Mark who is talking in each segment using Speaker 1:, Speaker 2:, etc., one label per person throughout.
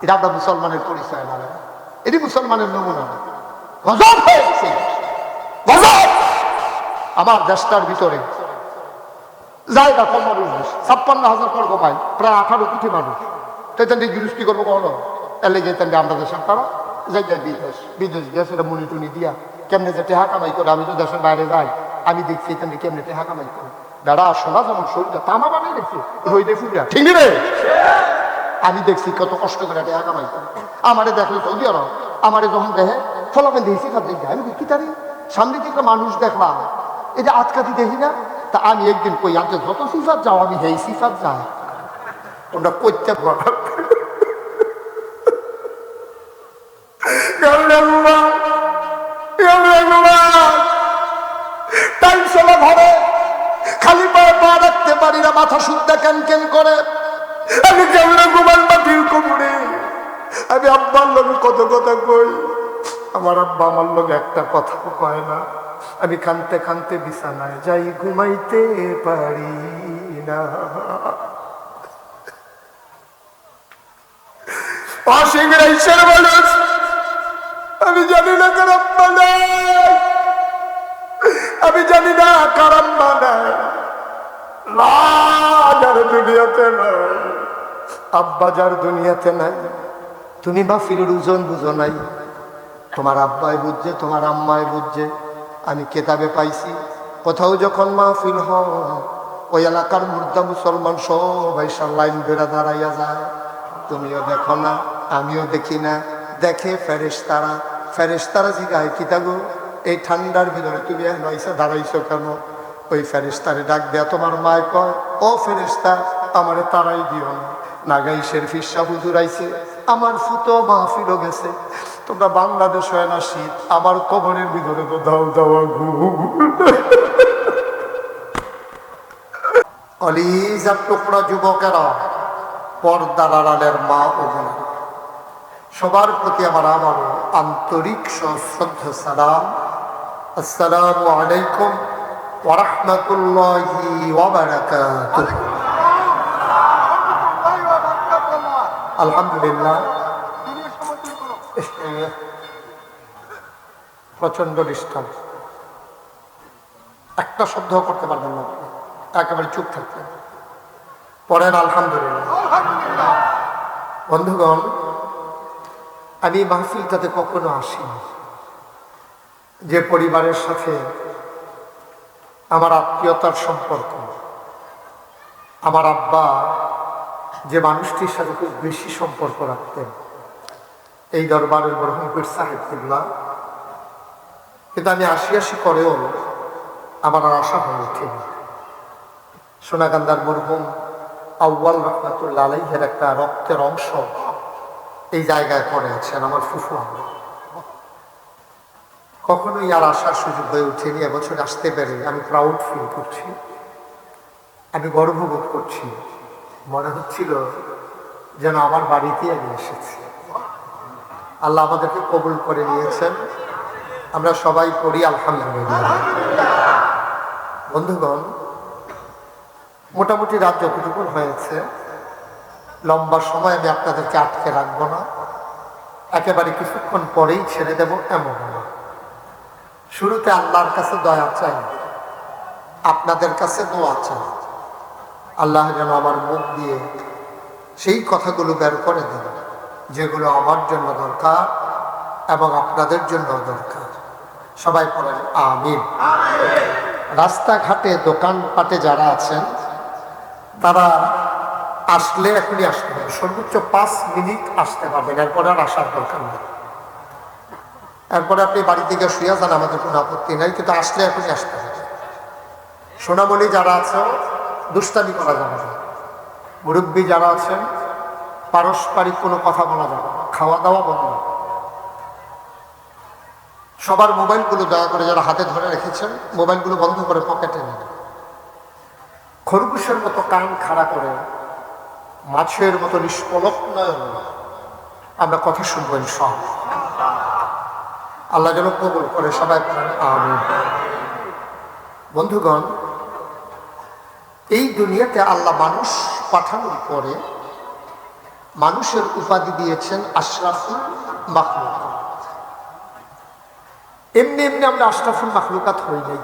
Speaker 1: এটা আপনার মুসলমানের পরিচয় না, এটি মুসলমানের নমুনা। গজব হয়ে গেছে, গজব। আমার দেশটার ভিতরে জায়গা কম মানুষ, 56,000 বর্গ মাইল, প্রায় 18 কোটি মানুষ। তাই জিনিস কি করবো কখনো এলে যেতেন আমরা দেশের তারা যাই যায় বিদেশ, বিদেশ গেছে মুনি টুনি দিয়া কেমনে যে টেহা কামাই করে। আমি তো দেশের বাইরে যাই, আমি দেখছি এখানে কেমনে টেহা কামাই করে। বেড়া সোনা যেমন শরীরটা তামা বানিয়ে দেখছি রইদে ফুলিয়া, ঠিক রে? আমি দেখছি কত কষ্ট করে টেহা কামাই করে। আমারে দেখলো সৌদি আরব, আমারে যখন দেখে ফলাফল দিয়েছি আমি কি তারি সামনে থেকে মানুষ দেখলাম, এটা আটকাতি দেখি না। তা আমি একদিন কই আনতে যত সিফাত যাও আমি হেই সিফাত যাই, তোমরা করতে পারো। খালি পায়ে পা রাখতে পারি না, মাথা শুদ্ধা ক্যান ক্যান করে। আমি কেমন ঘুমান মাটির কোমরে। আমি আব্বার লোক কত কথা কই, আমার আব্বা আমার লোক একটা কথা কয় না। আমি কানতে কানতে বিছানায় যাই, ঘুমাইতে পারি না। আমি জানি না কার আব্বা নাই, আমি জানি না কার আম্মা নাই, যার দুনিয়াতে নাই, আব্বা যার দুনিয়াতে নাই। তুমি মাহফিলের ওজন বুঝো নাই, তোমার আব্বাই বুঝছে, তোমার আম্মাই বুঝছে। আমি কেতাবে পাইছি, কোথাও যখন মাহফিল হয় ওই এলাকার মুর্দা মুসলমান সবাই লাইন বেড়া দাঁড়াইয়া যায়। তুমিও দেখো না, আমিও দেখি না, দেখে ফেরেশতারা। ফেরেশতারা জিগায় কি থাকো এই ঠান্ডার ভিতরে তুমি নয়সা দাঁড়াইছো কেন? ওই ফেরেশতারে ডাক দেয়া তোমার মায় কয়, ও ফেরেশতা আমারে তারাই দিও না, নাগাইশের ফিসা হুজুর আইছে, আমার ফুতো মাহফিলও গেছে। তোমরা বাংলাদেশ হয় না শীত, আমার কবরের ভিতরে তো দাও দাওয়া ঘুম। কলিজার টুকরা যুবকেরা, পর্দার আড়ালের মা ও বোন, সবার প্রতি আমার আবারও আন্তরিক সশ্রদ্ধ সালাম। আসসালামু আলাইকুম ওয়া রাহমাতুল্লাহি ওয়া বারাকাতুহু। আলহামদুলিল্লাহ, প্রচন্ড ডিস্টার্ব, একটা শব্দ করতে পারবেন না, একেবারে চুপ থাকবেন। পড়েন আলহামদুলিল্লাহ। বন্ধুগণ, আমি মাহফিলটাতে কখনো আসিনি। যে পরিবারের সাথে আমার আত্মীয়তার সম্পর্ক, আমার আব্বা যে মানুষটির সাথে খুব বেশি সম্পর্ক রাখতেন, এই দরবারের মরহুম পীর সাহেব কিবলা, কিন্তু আমি আসি করেও আমার আর আশা হয়ে ওঠেনি। সোনাকান্দার মরহুম আউয়াল রহমাতুল্লাহ আলাইহির একটা রক্তের অংশ এই জায়গায় পড়ে আছেন, আমার ফুফু। কখনোই আর আসার সুযোগ হয়ে ওঠেনি। এবছর আসতে পেরে আমি প্রাউড ফিল করছি, আমি গর্ববোধ করছি। মনে হচ্ছিল যেন আমার বাড়িতে আমি এসেছি। আল্লাহ আমাদেরকে কবুল করে নিয়েছেন, আমরা সবাই পড়ি আলহামদুলিল্লাহ। বন্ধুগণ, মোটামুটি রাত যতটুকু হয়েছে, লম্বা সময় আমি আপনাদেরকে আটকে রাখবো না, একেবারে কিছুক্ষণ পরেই ছেড়ে দেব এমন না। শুরুতে আল্লাহর কাছে দয়া চাই, আপনাদের কাছে দোয়া চাই। আল্লাহ যেন আমার মুখ দিয়ে সেই কথাগুলো বের করে দেন যেগুলো আমার জন্য দরকার এবং আপনাদের জন্য দরকার। সবাই পড়েন আমিন। রাস্তাঘাটে দোকানপাটে যারা আছেন তারা আসলে এখনই আসতে হবে, সর্বোচ্চ 5 মিনিট আসতে পারবেন, এরপরে আর আসার দরকার নেই। এরপরে আপনি বাড়ি থেকে শুয়ে যান, আমাদের কোনো আপত্তি নাই, কিন্তু আসলে এখনই আসতে হবে। সোনামণি যারা আছে দুষ্টামি করা যাবে না, মুরব্বী যারা আছেন পারস্পরিক কোনো কথা বলা যাবে না, খাওয়া দাওয়া বন্ধ। সবার মোবাইলগুলো দয়া করে যারা হাতে ধরে রেখেছেন মোবাইলগুলো বন্ধ করে পকেটে নেন। খরগোশের মতো কান খাড়া করে, মাছের মতো নিষ্পলক নয়ন আমরা কথা শুনবো ইনশাআল্লাহ। আল্লাহ যেন কবুল করে, সবাই আমিন। বন্ধুগণ, এই দুনিয়াতে আল্লাহ মানুষ পাঠানোর পরে মানুষের উপাধি দিয়েছেন আশরাফুল মাখলুকাত। এমনি এমনি আমরা আশরাফুল মাখলুকাত হয়ে যাই।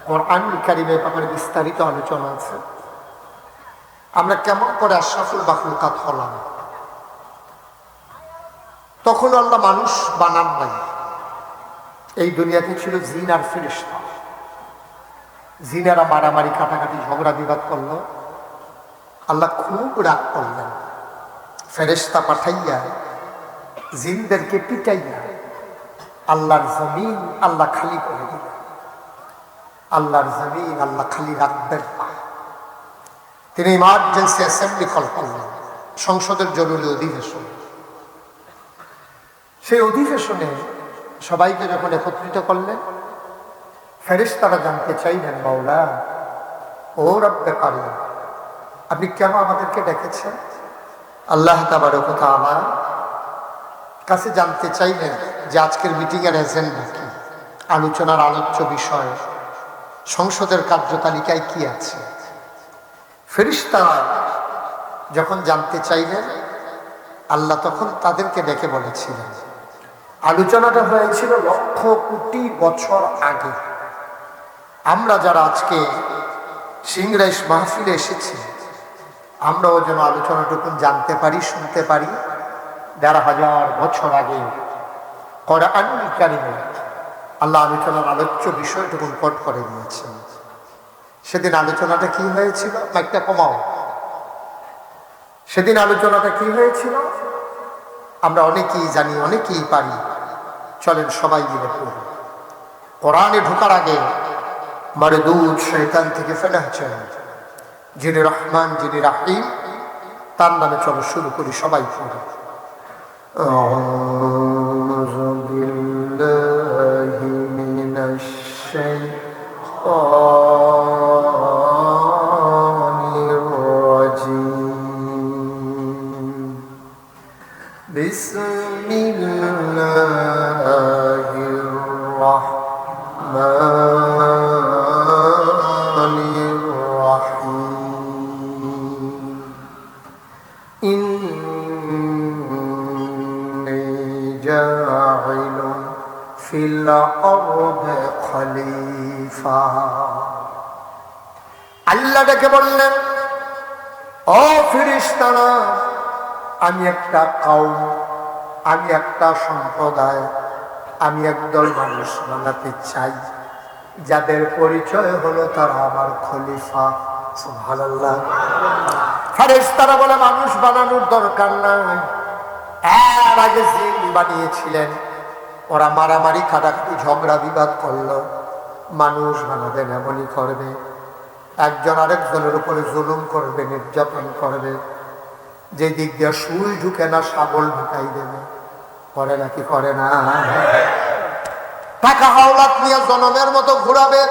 Speaker 1: কোরআনুল কারীমের ব্যাপারে বিস্তারিত আলোচনা আছে। আমরা কেমন করে আশরাফুল মাখলুকাত হলাম? তখন আল্লাহ মানুষ বানান নাই। এই দুনিয়াতে ছিল জিন আর ফেরেশতা। জিনেরা মারামারি কাটাকাটি ঝগড়া বিবাদ করলো, আল্লাহ খুব রাগ করলেন। ফেরেশতা পাঠাইয়া জিনদেরকে পিটাইয়া আল্লাহর জমিন আল্লাহ খালি করে দিলেন। আল্লাহর জমিন আল্লাহ খালি রাখবেন না। তিনি ইমার্জেন্সি অ্যাসেম্বলি কল করলেন, সংসদের জরুরি অধিবেশন। সেই অধিবেশনে সবাইকে যখন একত্রিত করলেন, ফেরেশতারা জানতে চাইলেন, মাওলা ও রব্বে কারিম, আপনি কেন আমাদেরকে ডেকেছেন? আল্লাহ তাবারক ওয়া তাআলা কাছে জানতে চাইলেন যে আজকের মিটিং এর এজেন্ডা কি, আলোচনার আলোচ্য বিষয়, সংসদের কার্যতালিকায় কি আছে। ফেরেশতারা যখন জানতে চাইলেন, আল্লাহ তখন তাদেরকে ডেকে বলেছিলেন, আলোচনাটা হয়েছিল লক্ষ কোটি বছর আগে। আমরা যারা আজকে সিংরাইশ মাহফিলে এসেছি, আমরাও যেন আলোচনাটুকুন জানতে পারি, শুনতে পারি। ১,৫০০ বছর আগে কোরআনুল কারীমে আল্লাহ আলোচনার আলোচ্য বিষয়টুকুন পট করে দিয়েছেন। সেদিন আলোচনাটা কি হয়েছিল? একটা কমাও। সেদিন আলোচনাটা কি হয়েছিল আমরা অনেকেই জানি, অনেকেই পারি। চলেন সবাই মিলে পড়ি। কোরআনে ঢোকার আগে মারদুদ শয়তান থেকে ফেলেছেন যিনি রহমান, যিনি রাহিম, তার নামে চলো শুরু করি, সবাই পড়ি। আউযু বিল্লাহি মিনাশ শাইতানির রাজীম। বিসমিল্লাহির রাহমানির রাহিম। ইন্নী জাইলুন ফিল আরদি খলিফা। আল্লাহ ডেকে বললেন, ও ফেরেশতারা, আমি একটা কওম, আমি একটা সম্প্রদায়, আমি একদল মানুষ বানাতে চাই যাদের পরিচয় হলো তারা আমার খলিফা। সুবহানাল্লাহ। ফেরেশতারা বলে, মানুষ বানানোর দরকার নাই, এর আগে জিন বানিয়েছিলেন, ওরা মারামারি কাটাকাটি ঝগড়া বিবাদ করলো। মানুষ বানাবেন এমনই করবে, একজন আরেকজনের উপরে জুলুম করবে, নির্যাতন করবে, যে দিক দিয়ে সুই ঢুকে না শাবল ঢুকাই দেবে। করে নাকি করে না? টাকা হাওলাত নিয়ে জনমের মতো ঘুরাবে,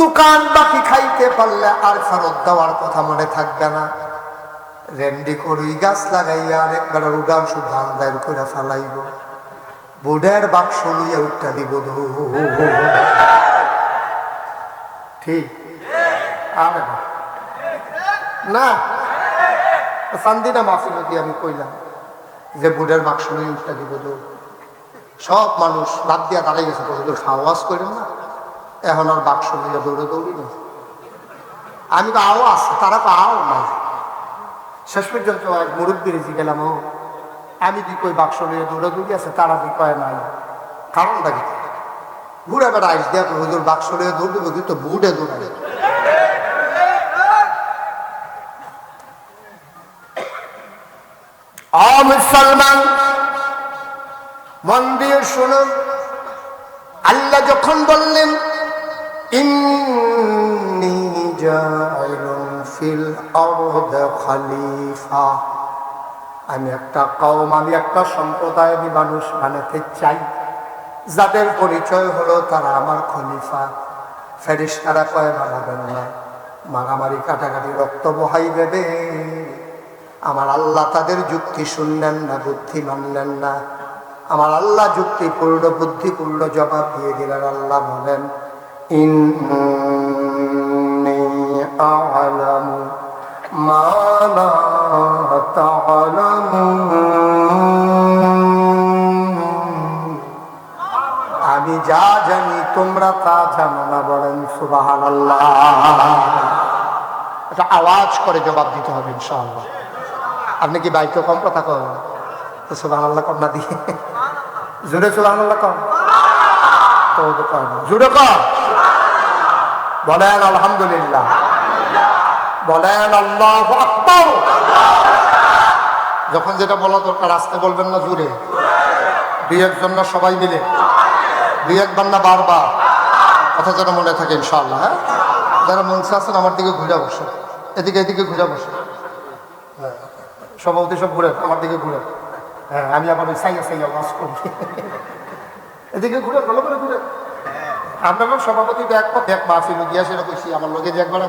Speaker 1: দোকান বাকি খাইতে পারলে আর ফেরত দেওয়ার কথা মনে থাকবে না। রেন্ডি করুই গাছ লাগাইয়া আরেকবার উগান শুধু আন্দার করে ফেলাইব, বুড়ের বাক্স লইয়া উঠা দিব। ঠিক আরে না, চান্দিনা মাহফিল দিয়ে আমি কইলাম যে বুড়ের বাক্স লইয়া উঠা দিব। সব মানুষ বাদ দিয়া দাঁড়াই গেছে, আওয়াজ করেন না, এখন আর বাক্স লইয়া দৌড়ে দৌড়ি না। আমি তো আও আছে, তারা তো আও না। শেষ পর্যন্ত এক মুরব্বীর জি গেলাম, ও আমি দি কই বাক্স লইয়া দৌড়ে দৌড়ি আছে, তারা দি কয় নাই। কারণটা কি? ঘুরে বেড়া আইস দেয়া তো হুজুর বাক্স লইয়া দৌড় দিব, কিন্তু বুড়ে দৌড়াবে। মুসলমান মন দিয়ে শুনুন, আল্লাহ যখন বললেন ইন্নী জাইলুন ফিল আরদি খলিফা, আমি একটা কওম, আমি একটা সম্প্রদায়, আমি মানুষ বানাতে চাই যাদের পরিচয় হলো তারা আমার খলিফা। ফেরেশতারা কয় বানাবেন না, মারামারি কাটাকাটি রক্ত বহাই দেবে। আমার আল্লাহ তাদের যুক্তি শুনলেন না, বুদ্ধি মানলেন না। আমার আল্লাহ যুক্তিপূর্ণ বুদ্ধিপূর্ণ জবাব দিয়ে দিলেন। আল্লাহ বলেন, ইন্নী আ'লামু মা লা তা'লামুন। আমি যা জানি তোমরা তা জানো না। বলেন সুবহানাল্লাহ। এটা আওয়াজ করে জবাব দিতে হবে ইনশাআল্লাহ। আপনি কি বাইকে কম কথা কন তো সুবহানাল্লাহ কম না দিয়ে জোরে সুবহানাল্লাহ কম তো জোরে কম বলেন আলহামদুলিল্লাহ, বলেন আল্লাহু আকবার। যখন যেটা বলা দরকার আস্তে বলবেন না, জোরে। দুই একজন না সবাই মিলে, দুই একবার না বারবার, কথা যেন মনে থাকে ইনশাআল্লাহ। হ্যাঁ, যারা মঞ্চে আছেন আমার দিকে ঘুরে বসে, এদিকে এদিকে ঘুরে বসে। হ্যাঁ, সভাপতি সব ঘুরে আমার দিকে ঘুরে। হ্যাঁ, আমি আবার ওই সাইয়া সাইয়া ওয়াজ করি। এদিকে ঘুরে, ভালো করে ঘুরে। আপনার সভাপতি এক মাহফিল গিয়া সেটা কইছি আমার লোকে যে একবার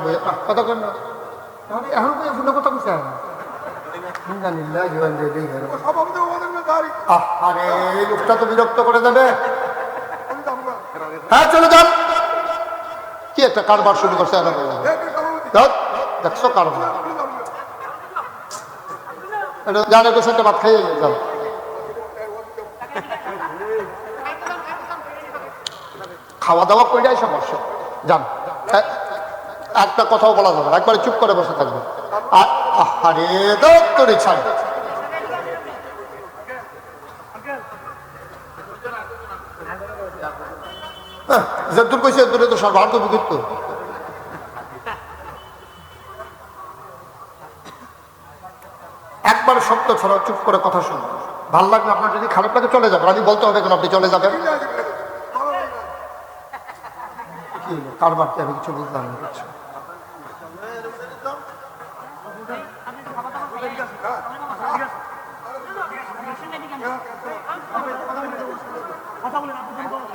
Speaker 1: কথা কেন এখন ফোনে কথা কইছে। আরে এই লোকটা তো বিরক্ত করে দেবে। হ্যাঁ চলে যান। কি একটা কারবার শুরু করছে, দেখছো কারবার। জানে তো সেটা ভাত খাইয়ে যাও। খাওয়া দাওয়া করে যাই সমস্যা, যান। একটা কথাও বলা যাবে না, একবারে চুপ করে বসে থাকবে। আরে তোর ইচ্ছা যদ্দুর কইছে দূরে তো সর্বার্থ বিকৃত। একবার শব্দ ছড়া চুপ করে কথা শুনুন। ভালো লাগলে আপনার যদি খারাপ লাগে চলে যাবেন, আমি বলতে হবে কেন আপনি চলে যাবেন? কারবার কি আমি কিছু বুঝলাম না কিছু।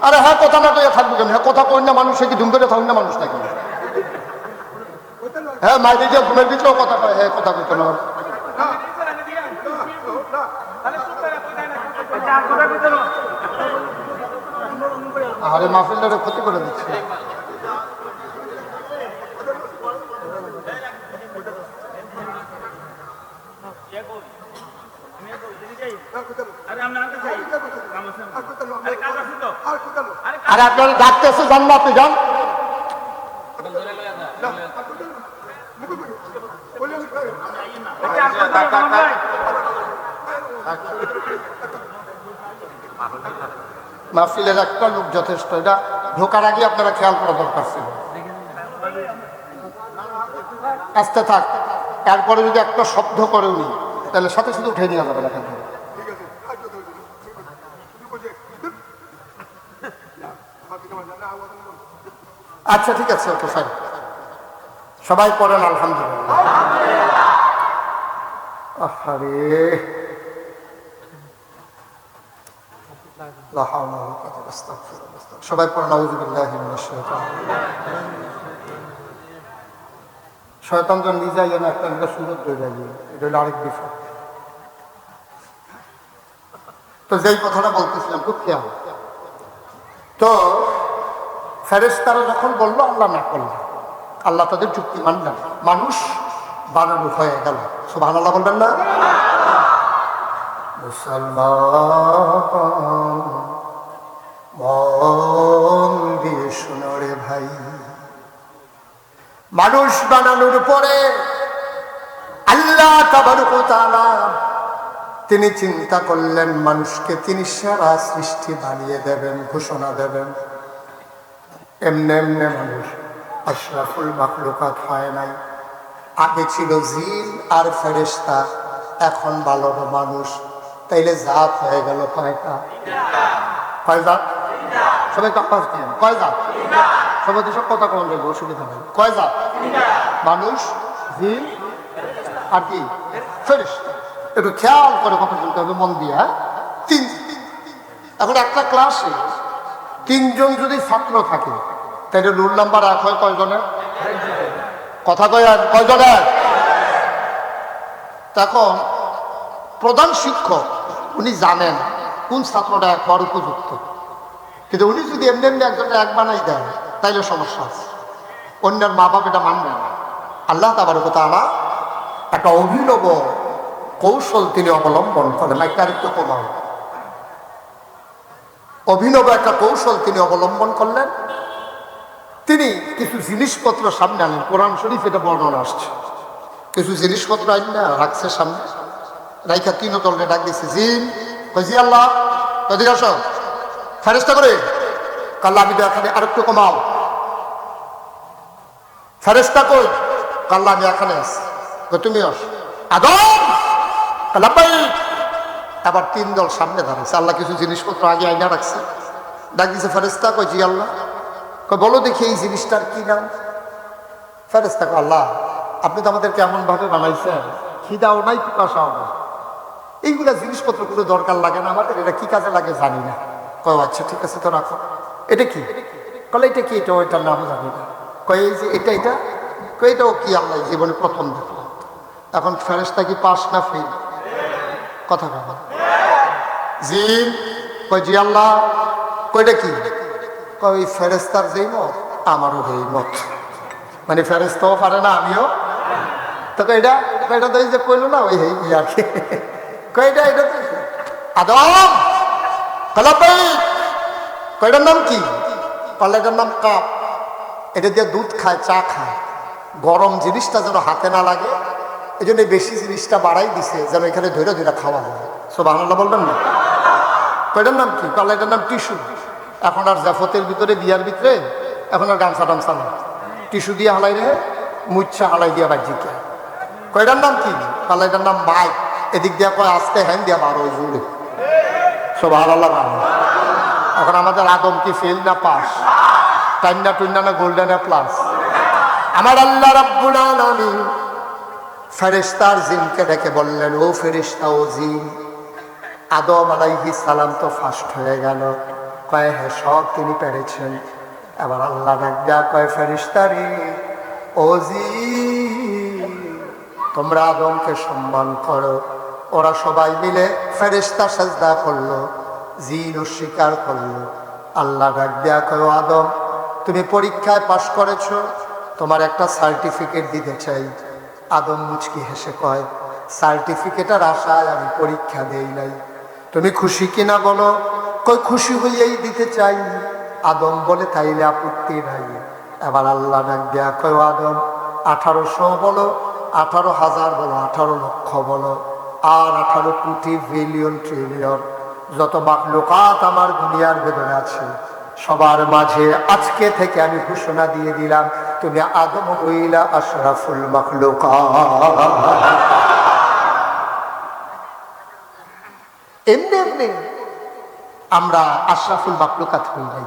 Speaker 1: আরে হ্যাঁ, কথা না কইয়া থাকবে কেন? হ্যাঁ, কথা কই না মানুষ কি ধুম করে থাকুন না মানুষ নাকি? হ্যাঁ, মাইরে যে ঘুমের ভিতরেও কথা কয়। হ্যাঁ, কথা কই কেন? আরে মাহফিলটারে ক্ষতি করে দিচ্ছে। আরে আপনার ডাকতেছে, যান না আপনি, যান। মাহফিলের একটা লোক যথেষ্ট, এটা ঢোকার আগে আপনারা খেয়াল করা দরকার ছিল। আস্তে থাক, তারপরে যদি একটা শব্দ করে উনি তাহলে সাথে সাথে উঠে নিয়ে যাবে এখান থেকে। আচ্ছা ঠিক আছে, ওকে স্যার, সবাই পড়েন আলহামদুলিল্লাহ। আরে সবাই পড়েন আউযুবিল্লাহি মিনাশ শাইতানির রাজিম। শয়তান যখন নিজে যেন একটা সুন্দর হয়ে যায়, এটা হলো আরেক বিষয়। তো যেই কথাটা বলতেছিলাম খুব খেয়াল। তো ফেরেশতারা যখন বললো আল্লাহ না করল, আল্লাহ তাদের যুক্তি মানলেন, মানুষ বানানো হয়ে গেল। সুবহানাল্লাহ বলবেন না? মুসলমান মন দিয়ে শোনো রে ভাই, মানুষ বানানোর পরে আল্লাহ তাবারক ওয়া তাআলা তিনি চিন্তা করলেন মানুষকে তিনি সেরা সৃষ্টি বানিয়ে দেবেন, ঘোষণা দেবেন। এমনি এমনি মানুষ আশরাফুল মাখলুকাত হয় নাই। আগে ছিল জিন আর ফেরেশতা, এখন ভালো মানুষ। তাইলে জাত হয়ে গেল কয়টা? কয় জাত? সবাই কাজ দিন, কয় জাত? সবাই তো সব কথা কম যাবে, অসুবিধা নেই। কয় জাত? মানুষ, জিন আর কি ফেরেশতা। একটু খেয়াল করে কথা বলতে হবে, মন দিয়ে। হ্যাঁ, তিন। এখন একটা ক্লাসে তিনজন যদি ছাত্র থাকে তাহলে রুল নাম্বার 1 হয় কয়জনের? কথা কয় কয়জনের? তখন প্রধান শিক্ষক উনি জানেন কোন ছাত্রটা 1 হওয়ার উপযুক্ত, কিন্তু উনি যদি এমনি এমনি একজনটা 1 বানাই দেন তাইলে সমস্যা আছে। অন্যের মা বাপ এটা মানবে না। আল্লাহ তাবারক ওয়া তাআলা একটা অভিনব কৌশল তিনি অবলম্বন করেন। একটা আরেকটু কমাও। অভিনব একটা কৌশল তিনি অবলম্বন করলেন। তিনি কিছু জিনিসপত্র সামনে আনেন। কোরআন শরীফ এটা বর্ণনা আসছে। কিছু জিনিসপত্র আইনা রাখছে সামনে, রাইখা তিন দলে ডাক দিচ্ছে, জিন কইজি আল্লাহ কদিকে আসো, ফেরেশতা করে কাল্লা আমি এখানে, আরেকটু কমাও। ফেরেশতা কই, কাল্লা আমি এখানে আছি, তুমি আস। আদম কাল্লাপাই। আবার তিন দল সামনে দাঁড়াচ্ছে। আল্লাহ কিছু জিনিসপত্র আগে আইনা রাখছে, ডাক দিচ্ছে ফেরেশতা কই, জি আল্লাহ। কই বলো দেখি এই জিনিসটার কি নাম। ফেরেশতা কই, আল্লাহ আপনি তো আমাদেরকে এমন ভাবে বানাইছেন, খিদাও নাই পিপাসাও নাই, এইগুলা জিনিসপত্র কোনো দরকার লাগে না আমাদের, এটা কি কাজে লাগে জানি না। কয় আচ্ছা ঠিক আছে তো রাখো। এটা কি? কলে এটা কি? এটা ওইটার নাম জানি না। কয় এই যে এটা এটা, কয় এটাও কি? আল্লাহ জীবনে প্রথম দেখলাম। এখন ফেরেশতা কি পাস না ফেল? কথা বলো। জিন কয় জি আল্লাহ। কয়টা কি? কয় ফেরেশতার যেই মত আমারও এই মত, মানে ফেরেশতাও পারে না আমিও। তো এটা এটা তো এই যে কইলো না ওই আর কি। কয়টা এটা আদম কালাপাই। কয়টার নাম কি? পাল্লাটার নাম কাপ। এটা দিয়ে দুধ খায়, চা খায়। গরম জিনিসটা যেন হাতে না লাগে এই জন্য বেশি জিনিসটা বাড়াই দিছে, যেন এখানে ধরে ধরে খাওয়া যায়। সুবহানাল্লাহ বলবেন না? কয়টার নাম কি? পাল্লাটার নাম টিস্যু। এখন আর জাফতের ভিতরে বিয়ার ভিতরে এখন আর গামছা টামছা না, টিস্যু দিয়ে হালাই রে, মুচ্ছা হালাই দিয়া বাজিকে। কয়টার নাম কি? পাল্লাটার নাম মাইক। এদিক দিয়া কয় আসতে হ্যান দিয়া বারো জুড়ে। সুবহানাল্লাহ। এখন আমাদের আদম কি ফেল না পাস? টাইনা টুইনা না গোল্ডেন প্লাস? আমার আল্লাহ রাব্বুল আলামিন ফেরেশতার জিনকে ডেকে বললেন, ও ফেরেশতা, ও জিন, আদম আলাইহিস সালাম তো ফার্স্ট হয়ে গেল। কয় হ্যাঁ সব তিনি পেরেছেন। এবার আল্লাহ ডাক দেয়া কয়, ফেরেশতারে ও জিন তোমরা আদমকে সম্মান করো। ওরা সবাই মিলে ফেরেশতা সাজদা করলো, জিন অস্বীকার করলো। আল্লাহ ডাক দেয়া কয়, আদম তুমি পরীক্ষায় পাশ করেছো, তোমার একটা সার্টিফিকেট দিতে চাই। আদম মুচকি হেসে কয়, সার্টিফিকেটের আশায় আমি পরীক্ষা দেই নাই, তুমি খুশি কিনা বলো। কই খুশি হইয়াই দিতে চাই। আদম বলে তাইলে আপত্তি নাই। এবার আল্লাহ ডাক দেয়া কয়, আদম 1800 বলো, 18,000 বলো, 18 লক্ষ বলো, আর 18 কোটি বিলিয়ন ট্রিলিয়ন যত মাখলুকাত আমার দুনিয়ার ভেতরে আছে সবার মাঝে আজকে থেকে আমি ঘোষণা দিয়ে দিলাম, তুমি আদম হইলা আশরাফুল মাখলুকাত। এমনি এমনি আমরা আশরাফুল মাখলুকাত হই নাই।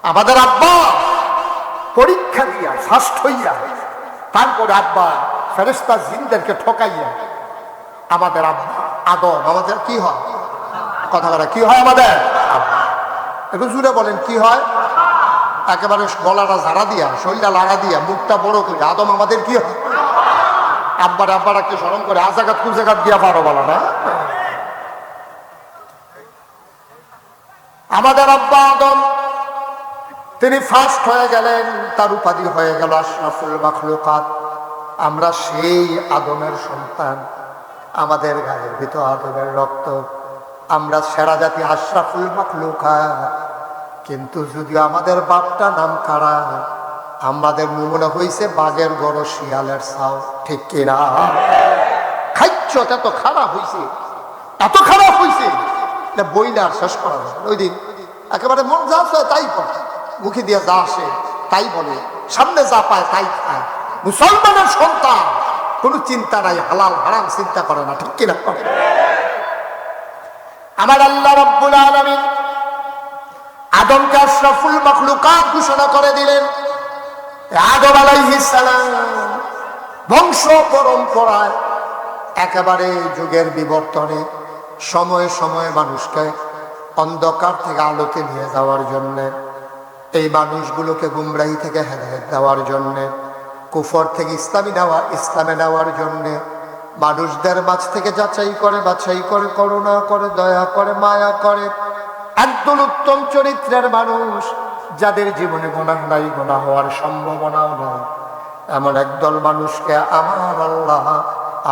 Speaker 1: আমাদের আব্বা পরীক্ষা দিয়া ফার্স্ট হইয়া, তারপরে আব্বা ফেরেশতা জিনদেরকে ঠকাইয়া আমাদের আব্বা আদম আমাদের কি হয়? কথা বলা কি হয়? আমাদের একটু জুড়ে বলেন কি হয়? একেবারে গলাটা ঝাড়া দিয়া, শরীরটা লাড়া দিয়া, মুখটা বড় করে আদম আমাদের কি হয়? আব্বার আব্বারাকে স্মরণ করে আজাগাত কুজাগাত দিয়া পারো বলা না। আমাদের আব্বা আদম তিনি ফার্স্ট হয়ে গেলেন, তার উপাধি হয়ে গেল আশরাফুল মাখলুকাত। আমরা সেই আদমের সন্তান, আমাদের গায়ের ভিতর আদমের রক্ত, আমরা সেরা জাতি আশরাফুল মাখলুকাত। কিন্তু যদিও আমাদের বাপটা নাম কারা, আমাদের মনে হয়েছে বাঘের গড় শিয়ালের ছাও, ঠিক কিনা? খাইছ এত খারাপ হয়েছে, এত খারাপ হয়েছে বইলে আর শেষ করা যায়। ওই দিন একেবারে মন যা আসে তাই করে, মুখে দিয়ে যা আসে তাই বলে, সামনে যা পায় তাই খায়। মুসলমানের সন্তান কোনো চিন্তা নাই, হালাল হারাম চিন্তা করে না, ঠিক কিনা? করে। আমার আল্লাহ রাব্বুল আলামিন আদমকে আশরাফুল মাখলুকাত ঘোষণা করে দিলেন। আদম আলাইহিস সালাম বংশ পরম্পরায় একেবারে যুগের বিবর্তনে সময়ে সময়ে মানুষকে অন্ধকার থেকে আলোতে নিয়ে যাওয়ার জন্যে, এই মানুষগুলোকে গুমরাহি থেকে হেদায়েত দেওয়ার জন্যে, কুফর থেকে ইসলামে নেওয়ার জন্যে মানুষদের মাঝ থেকে যাচাই করে, বাছাই করে, করুণা করে, দয়া করে, মায়া করে একদল উত্তম চরিত্রের মানুষ, যাদের জীবনে গুনাহ নাই, গুনাহ হওয়ার সম্ভাবনাও নাই, এমন একদল মানুষকে আমার আল্লাহ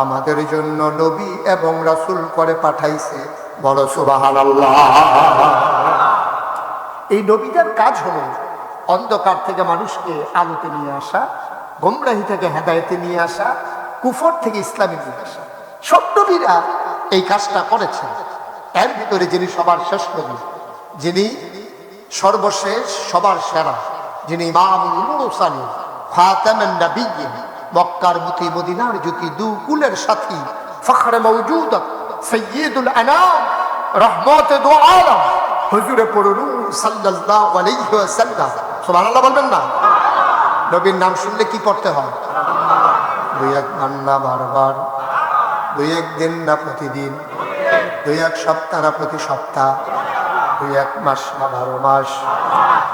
Speaker 1: আমাদের জন্য নবী এবং রাসূল করে পাঠাইছে। বলো সুবহানাল্লাহ। এই নবীদের কাজ হলো অন্ধকার থেকে মানুষকে আলোতে নিয়ে আসা, গোমরাহি থেকে হেদায়েতে নিয়ে আসা, কুফর থেকে ইসলামে নিয়ে আসা। সব নবীরা এই কাজটা করেছেন। এর ভিতরে যিনি সবার শেষ নবী, যিনি সর্বশেষ সবার সেরা, যিনি ইমামুল মুরসালিন খাতামুন নবিয়্যিন, মক্কার মুতি মদিনার জ্যোতি দু কুলের সাথী, ফখরে মওজুদাত সাইয়্যিদুল আনাম, রহমতে দু আলম, হুজুরে পড়ুন সাল্লাল্লাহু আলাইহি ওয়াসাল্লাম। সুবহানাল্লাহ বলবেন না? নবীর নাম শুনলে কি পড়তে হয়? দুই এক বার না বারবার, দুই এক দিন না প্রতিদিন, দুই এক সপ্তাহ না প্রতি সপ্তাহ, দুই এক মাস না 12 মাস,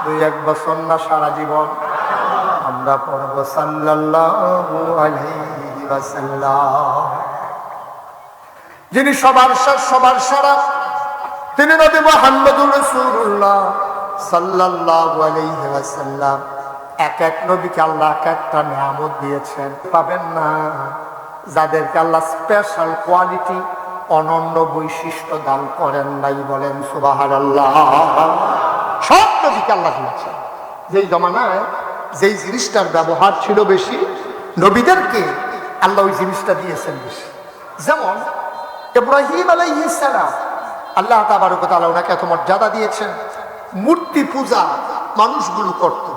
Speaker 1: দুই এক বছর না সারা জীবন আমরা পড়ব সাল্লাল্লাহু আলাইহি ওয়াসাল্লাম। যিনি সবার শেষ সবার সেরা, তিনি নবী মুহাম্মদুর রাসূলুল্লাহ সাল্লাল্লাহু আলাইহি ওয়াসাল্লাম। এক এক নবীকে আল্লাহ এক একটা নিয়ামত দিয়েছেন, পাবেন না যাদেরকে আল্লাহ স্পেশাল কোয়ালিটি, অনন্য বৈশিষ্ট্য দান করেন নাই। বলেন সুবহানাল্লাহ। সব নবীকে আল্লাহ দিয়েছেন। যেই জমানায় যেই জিনিসটার ব্যবহার ছিল বেশি, নবীদেরকে আল্লাহ ওই জিনিসটা দিয়েছেন বেশি। যেমন ইব্রাহিম আলাইহিস সালাম, আল্লাহ তাবারক ওয়া তাআলা ওনাকে এত মর্যাদা দিয়েছেন। মূর্তি পূজা মানুষগুলো করত,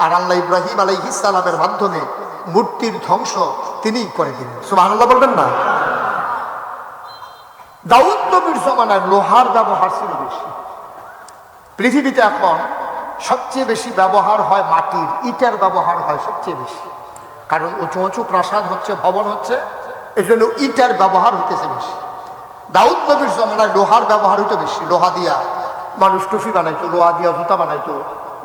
Speaker 1: আর আল্লাহ ইব্রাহিম আলাইহিস সালামের মাধ্যমে মূর্তির ধ্বংস তিনিই করে দিলেন। সুবহানাল্লাহ বলবেন না? দাউদ নবীর জমানায় লোহার ব্যবহার ছিল বেশি। পৃথিবীতে এখন সবচেয়ে বেশি ব্যবহার হয় মাটির, ইটের ব্যবহার হয় সবচেয়ে বেশি। কারণ উঁচু উঁচু প্রাসাদ হচ্ছে, ভবন হচ্ছে, এই জন্য ইটের ব্যবহার হইতেছে বেশি। দাউদ নবীর জমানায় লোহার ব্যবহার হইতো বেশি। লোহা দিয়া মানুষ টুপি বানাইতো, লোহা দিয়া জুতা বানাইতো,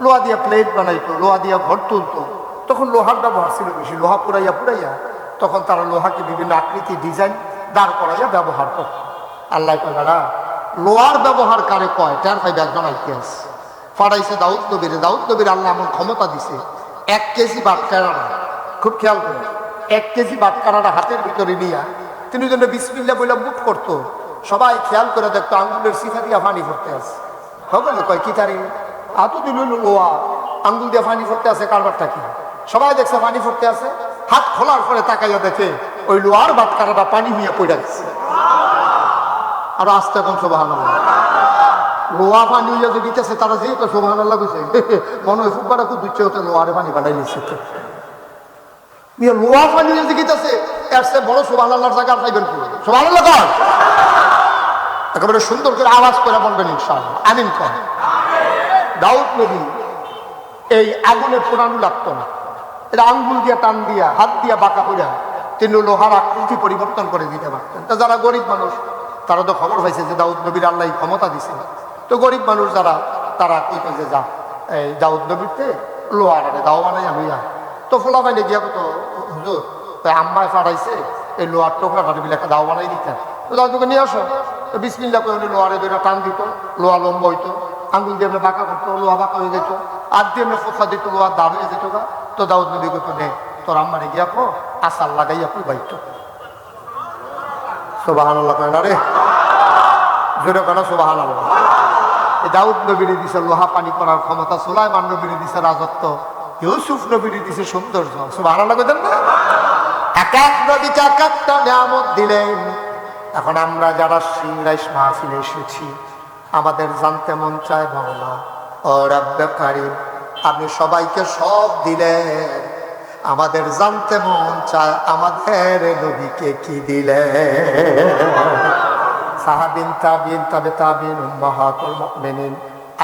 Speaker 1: লোহা দিয়া প্লেট বানাইতো, লোহা দিয়া ঘর তুলতো। তখন লোহার ব্যবহার ছিল বেশি। লোহা পুরাইয়া পুরাইয়া তখন তারা লোহাকে বিভিন্ন আকৃতি ডিজাইন দাঁড় করাইয়া ব্যবহার করত। আল্লাহ কয়না লোহার ব্যবহার কারে কয় তার পাইবে একজন ইতিহাস ফাড়াইছে দাউদ নবীরে। দাউদ নবীর আল্লাহ এমন ক্ষমতা দিছে, 1 কেজি বাটকারাটা, খুব খেয়াল করে, 1 কেজি বাটকারাটা হাতের ভিতরে নিয়ে তিনি যেন বিসমিল্লাহ বলে মুখ করতো। সবাই খেয়াল করে দেখতো আঙ্গুলের শিখা দিয়া পানি ভরতে আছে। হবে না কয় কি তারি হাতও দিল লোয়া, আঙ্গুল দিয়ে পানি ভরতে আছে, কারবারটা কি? সবাই দেখছে পানি ভরতে আছে, হাত খোলার পরে তাকাইয়া দেখে ওই লোহার বাটকারাটা পানি হইয়া পড়ে গেছে। আর আস্তে এখন সুবহানাল্লাহ, লোহা পানি হইয়া যে দিতেছে তারা যে সুবহানাল্লাহ কইছে, মনে হয় ফুটবাটা খুব দুচ্ছে হতে লোহারে পানি বানাই নিচ্ছে। লোহা পানি হইয়া যে দিতেছে এর চেয়ে বড় সুবহানাল্লাহর জায়গা পাইবেন কি? সুবহানাল্লাহ কর, একেবারে সুন্দর করে আওয়াজ করে বলবেন ইনশাআল্লাহ, আমিন কর। দাউদ নবী এই আগুনে পোড়ানো লাগতো না, এটা আঙ্গুল দিয়া টান দিয়া হাত দিয়া বাঁকা করে তিনি লোহার আকৃতি পরিবর্তন করে দিতে পারতেন। তা যারা গরিব মানুষ তারা তো খবর পাইছে যে দাউদ নবীর আল্লাহ ক্ষমতা দিছে, তো গরিব মানুষ যারা তারা কি যে যা এই দাউদ নবীতে লোহার আনে দাও বানাই হইয়া, তো ফোলা বাইনে গিয়া কত হুজুর তাই আম্মায় ফাটাইছে এই লোহার টোকরা টাটবিল একটা দাও বানাই দিতেন, তো দাউদকে নিয়ে আসো। তো বিসমিল্লাহ করে লোহারে দুইটা টান দিত, লোহা লম্বা হইতো, আঙ্গুল দিয়ে আমরা বাঁকা করতো, লোহা বাঁকা হয়ে যেত, আর দিয়ে আমরা ফোফা দিত, লোহা দাঁড় হয়ে যেত গা। তো দাউদ নবী কত নে তোর আম্মারে গিয়া কো আসার লাগাইয়া কই বাইতো। সুবহানাল্লাহ কয় না রে, জোরে কেন সুবহানাল্লাহ। দাউদ নবীরে দিছে লোহা পানি করার ক্ষমতা, সুলাইমান নবীরে দিছে রাজত্ব, ইউসুফ নবীরে দিছে সৌন্দর্য। সুবহানাল্লাহ কইতেন না? এক এক নবীকে এক একটা নিয়ামত দিলেন। এখন আমরা যারা সিংরাইশ মাহফিলে এসেছি, আমাদের জানতে মন চায় বাংলা ও রাব্বে কারীম আপনি সবাইকে সব দিলেন, আমাদের জানতে মন চায় আমাদের নবীকে কি দিলেন। সাহাবিন, তাবিন, তাবে তাবিন, উম্মাহাতুল মুমিনিন,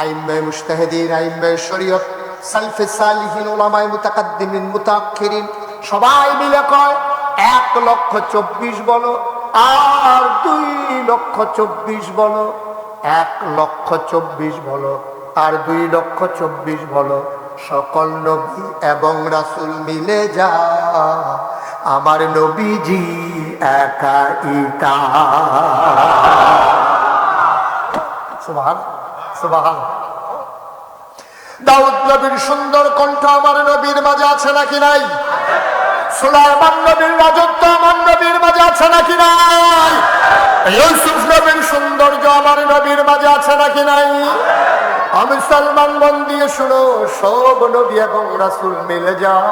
Speaker 1: আইম্মায়ে মুজতাহিদিন, আইম্মায়ে শরীয়ত, সালফে সালিহিন, উলামায়ে মুতাকাদ্দিমিন, মুতাআখিরিন সবাই মিলে কয় 1,24,000 বলো আর 2,24,000 বলো, 1,24,000 বলো আর 2,24,000 বলো, সকল নবী এবং রাসূল মিলে যা আমার নবীজি একা ইতা। সুবহান সুবহান। দাউদ নবীর সুন্দর কণ্ঠ আমার নবীর মাঝে আছে নাকি নাই? সুলাইমান নবীর রাজত্ব আমার নবীর মাঝে আছে নাকি নাই? ইউসুফ নবীর সৌন্দর্য আমার নবীর মাঝে আছে নাকি নাই? আমি সালমান মন দিয়ে শুনো, সব নবী এবং রাসূল মিলে যাও,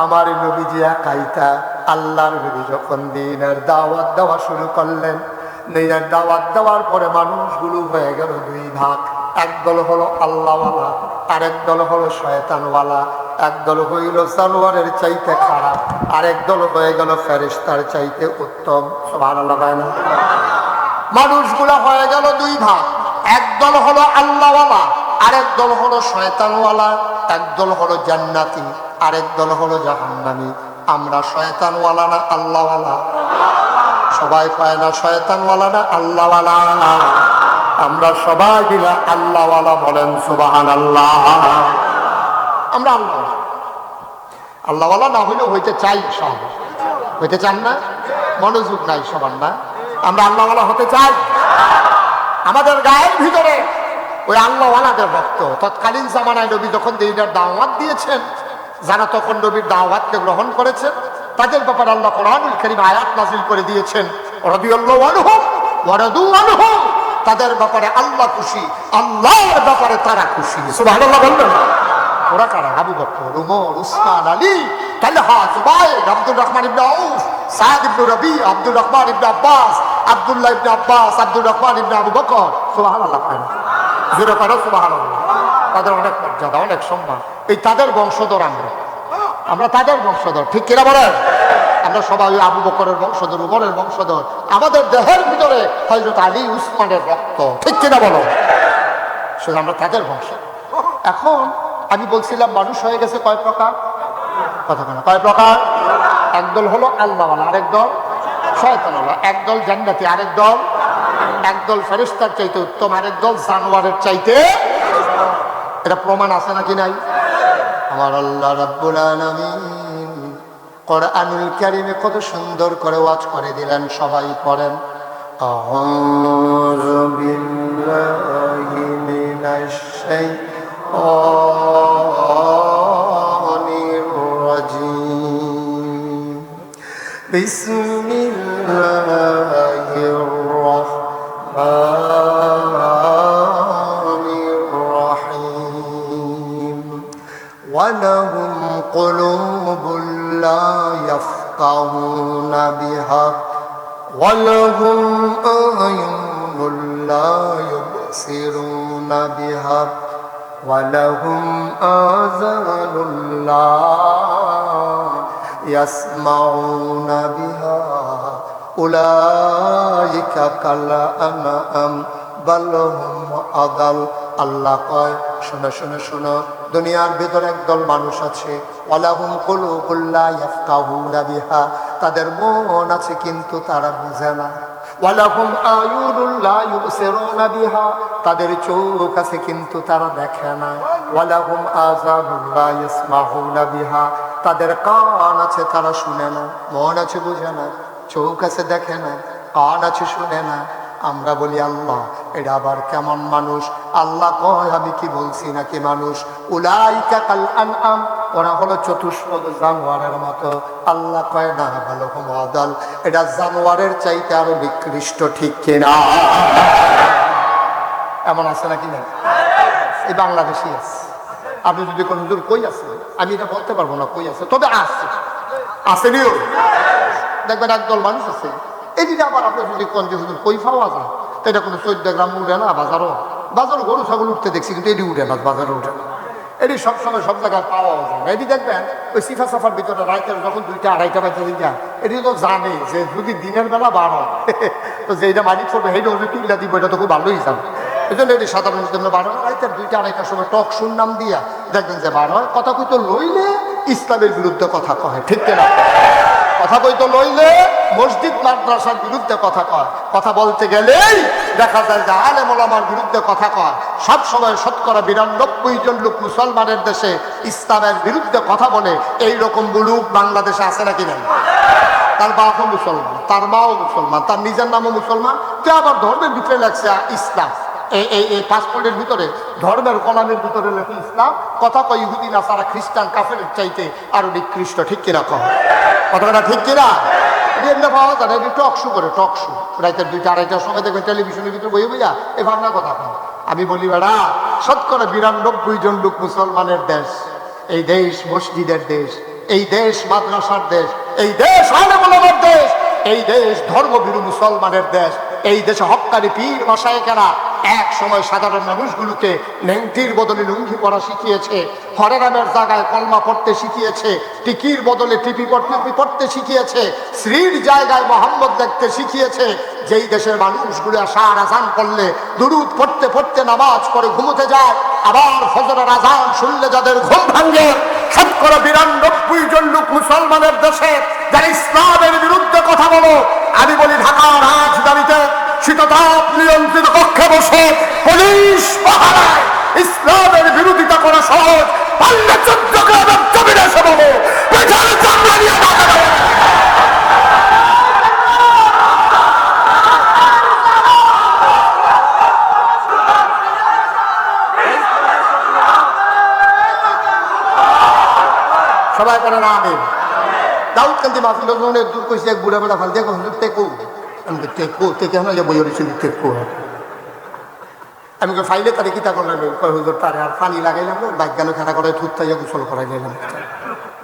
Speaker 1: আমার নবীজি একাইতা। আল্লাহর নবী যখন দ্বীনের দাওয়াত দেওয়া শুরু করলেন, দ্বীনের দাওয়াত দেওয়ার পরে মানুষগুলো হয়ে গেল দুই ভাগ। একদল হলো আল্লাহওয়ালা, আরেক দল হলো শয়তানওয়ালা। একদল হইল জানোয়ারের চাইতে খারাপ, আরেক দল হয়ে গেল ফেরেশতার চাইতে উত্তম। সুবহানাল্লাহ। মানুষগুলা হয়ে গেল দুই ভাগ। একদল হলো আল্লাহওয়ালা, আরেক দল হলো শয়তানওয়ালা। একদল হলো জান্নাতি, আরেক দল হলো জাহান্নামী। আমরা শয়তানওয়ালা না আল্লাহওয়ালা? সবাই কয় না শয়তানওয়ালা না আল্লাহওয়ালা? আমরা সবাই মিলে আল্লাহওয়ালা, বলেন সুবহানাল্লাহ। আমরা আল্লাহওয়ালা। আল্লাহওয়ালা না হইলেও হইতে চাই, সব হইতে চান না? মনোযোগ নাই সবার না? আমরা আল্লাহওয়ালা হতে চাই। আমাদের গায়ের ভিতরে ওই আল্লাহওয়ালাদের রক্ত। তৎকালীন জামানায় নবী যখন দ্বীনের দাওয়াত দিয়েছেন, যারা তখন নবীর দাওয়াতকে গ্রহণ করেছেন, তাদের ব্যাপারে আল্লাহ কোরআনুল কারীম আয়াত নাযিল করে দিয়েছেন, রাদিয়াল্লাহু আনহুম ওয়া রাদু আনহু। তাদের ব্যাপারে আল্লাহ খুশি, আল্লাহর ব্যাপারে তারা খুশি। সুবহানাল্লাহ বলবেন। ওরা কারা? আবু বকর, উমর, উসমান, আলী, তালহা, জুবাইর, আব্দুর রহমান ইবনে আউফ, সাদ ইবনে রবি, আব্দুর রহমান ইবনে আব্বাস, আব্দুল্লাহ ইবনে আব্বাস, আব্দুর রহমান ইবনে আবু বকর। সুবহানাল্লাহ। জোরে করো সুবহানাল্লাহ। তাদের অনেক মর্যাদা, অনেক সম্মান। এই তাদের বংশধর আমরা তাদের বংশধর, ঠিক কিনা বলেন? আমরা সবাই আবু বকরের বংশধর, উমরের বংশধর। আমাদের দেহের ভিতরে হযরত আলী, উসমানের রক্ত, ঠিক কিনা বলো? শুধু আমরা তাদের বংশ। এখন আমি বলছিলাম মানুষ হয়ে গেছে কয় প্রকার? কথা বলে কয় প্রকার? একদল হলো আল্লাহওয়ালা, আরেক দল শয়তানওয়ালা। একদল জান্নাতি, আরেক দল, একদল ফেরেশতার চাইতে উত্তম, আরেক দল জানোয়ারের চাইতে। এটা প্রমাণ আছে নাকি নাই? আমার আল্লাহ রাব্বুল আলামিন কোরআনুল কারীমে কত সুন্দর করে ওয়াজ করে দিলেন। সবাই পড়েন, আউযু বিল্লাহি মিনাশ শাইতানির রাজীম, বিসমিল্লাহির রাহমানির রাহিম। ওয়ালাহুম কুলুবুল লা ইয়াফকাহুনা বিহা ওয়ালাহুম আ'য়ুনুল লা ইউবসিরুনা বিহা ওয়ালাহুম আযানুল লা ইয়াসমাউনা বিহা উলাইকা কাল আনআম বাল হুম আদাল। আল্লাহ কয়, শোনো শোনো শোনো, দুনিয়ার ভিতরে একদল মানুষ আছে, ওয়ালাহুম কুলুবুল লা ইয়াফকাহুনা বিহা, তাদের মন আছে কিন্তু তারা বুঝে না। ওয়ালাহুম আয়ুনুল লা ইউবসিরুনা বিহা, তাদের চোখ আছে কিন্তু তারা দেখে না। ওয়ালাহুম আযানুল লা ইয়াসমাউনা বিহা, তাদের কান আছে তারা শুনে না। মন আছে বুঝে না, চোখ আছে দেখে না, কান আছে শুনে না। আমরা বলি আল্লাহ এটা আবার কেমন মানুষ? আল্লাহ কয়, আমি কি বলছি নাকি মানুষ? উলাইকা কাল আনআম, ওরা হলো চতুষ্পদ জানোয়ারের মতো। আল্লাহ কয় না, বালহুম আদাল, এটা জানোয়ারের চাইতে আরো নিকৃষ্ট, ঠিক কিনা? এমন আছে নাকি না? এই বাংলাদেশি আছে। আপনি যদি কোন হুজুর কই আছে, আমি এটা বলতে পারবো না কই আছে, তবে আছে, আসেনিও। দেখবেন একদল মানুষ আছে, এদিকে আবার আপনি যদি কোন যে হুজুর কই পাওয়া যায়, তো এটা কোনো 14 গ্রাম উঠে না। বাজারও গরু ছাগল উঠতে দেখছি, কিন্তু এটি উঠে না, বাজারে উঠে না। এটি সবসময় সব জায়গায় পাওয়া যায় না। এটি দেখবেন ওই সিফা সাফার ভিতরে রাইতের যখন 2টা 2:30 বাজে যায়, এটি তো জানে যে যদি দিনের বেলা বার হয়, তো যেটা মালিক করবে সেইটা হচ্ছে টিল্লা দিব, এটা তো খুব ভালোই যাবে। এই জন্য এটি সাধারণ জন্য বার হয় রাইতের 2টা 2:30টার সময় টক শুননাম দিয়া দেখবেন যে বার হয়। কথা কইতো লইলে ইসলামের বিরুদ্ধে কথা কয়, ঠিক কিনা? কথা কইতো লইলে মসজিদ মাদ্রাসার বিরুদ্ধে কথা কয়। কথা বলতে গেলেই দেখা যায় যে আলেম ওলামার বিরুদ্ধে কথা কয়। সব সময় 92% জন লোক মুসলমানের দেশে ইসলামের বিরুদ্ধে কথা বলে। এইরকম লোক বাংলাদেশে আছে নাকি না? তার বাপও মুসলমান, তার মাও মুসলমান, তার নিজের নামও মুসলমান, তে আবার ধর্মের ভিতরে লাগছে ইসলাম। এই পাসপোর্টের ভিতরে ধর্মের কলামের ভিতরে লেখে ইসলাম, কথা কয় ইহুদি নাসারা খ্রিস্টান কাফেরের চাইতে আরো নিকৃষ্ট। ঠিক কিনা কম কথাটা ঠিক কিনা? এমনি পাওয়া যায় না, টক শু করে, টক শু রাইতের 2টা 2:30টার সময় দেখবেন টেলিভিশনের ভিতরে বই বইয়া এই ভাবনার কথা কয়। আমি বলি বেড়া, শতকরা 92 জন লোক মুসলমানের দেশ, এই দেশ মসজিদের দেশ, এই দেশ মাদ্রাসার দেশ, এই দেশ আলেম ওলামার দেশ, এই দেশ ধর্মভীরু মুসলমানের দেশ। এই দেশে হক্কানি পীর মাশায়েখেরা এক সময় সাধারণ মানুষগুলোকে নেংটির বদলে লুঙ্গি পরা শিখিয়েছে, হরে রামের জায়গায় কলমা পড়তে শিখিয়েছে, টিকির বদলে টিপি পড়তে শিখিয়েছে, শ্রীর জায়গায় মোহাম্মদ দেখতে শিখিয়েছে। যেই দেশের মানুষগুলো আশার আজান করলে দুরুদ পড়তে পড়তে নামাজ পড়ে ঘুমোতে যায়, আবার ফজরের আজান শুনলে যাদের ঘুম ভাঙে, শতকরা 92 জন লোক মুসলমানের দেশে যারা ইসলামের বিরুদ্ধে কথা বলো। আমি বলি ঢাকার রাজধানীতে শীততাপ নিয়ন্ত্রিত কক্ষে বসে পুলিশ পাহারায় ইসলামের বিরোধিতা করা সহজ, পাল্লে 14 গ্রামের জমিনে এসে বলো পেছনে চামড়া নিয়ে টাকা দেবো। সবাই করে না আমি দাউদ কান্দি মাহফিল দূর কইছি, এক বুড়া বেড়া ফাল দেখো টেকো, আমি টেকো টেকে হলো বই হয়েছিল টেকো। আমি ফাইলে তারে কিতা করলাম, কয় হুজুর তারে আর পানি লাগাইলাম, বাগ্যানো খেলা করে থুতাইয়া গোসল করাই দিলাম।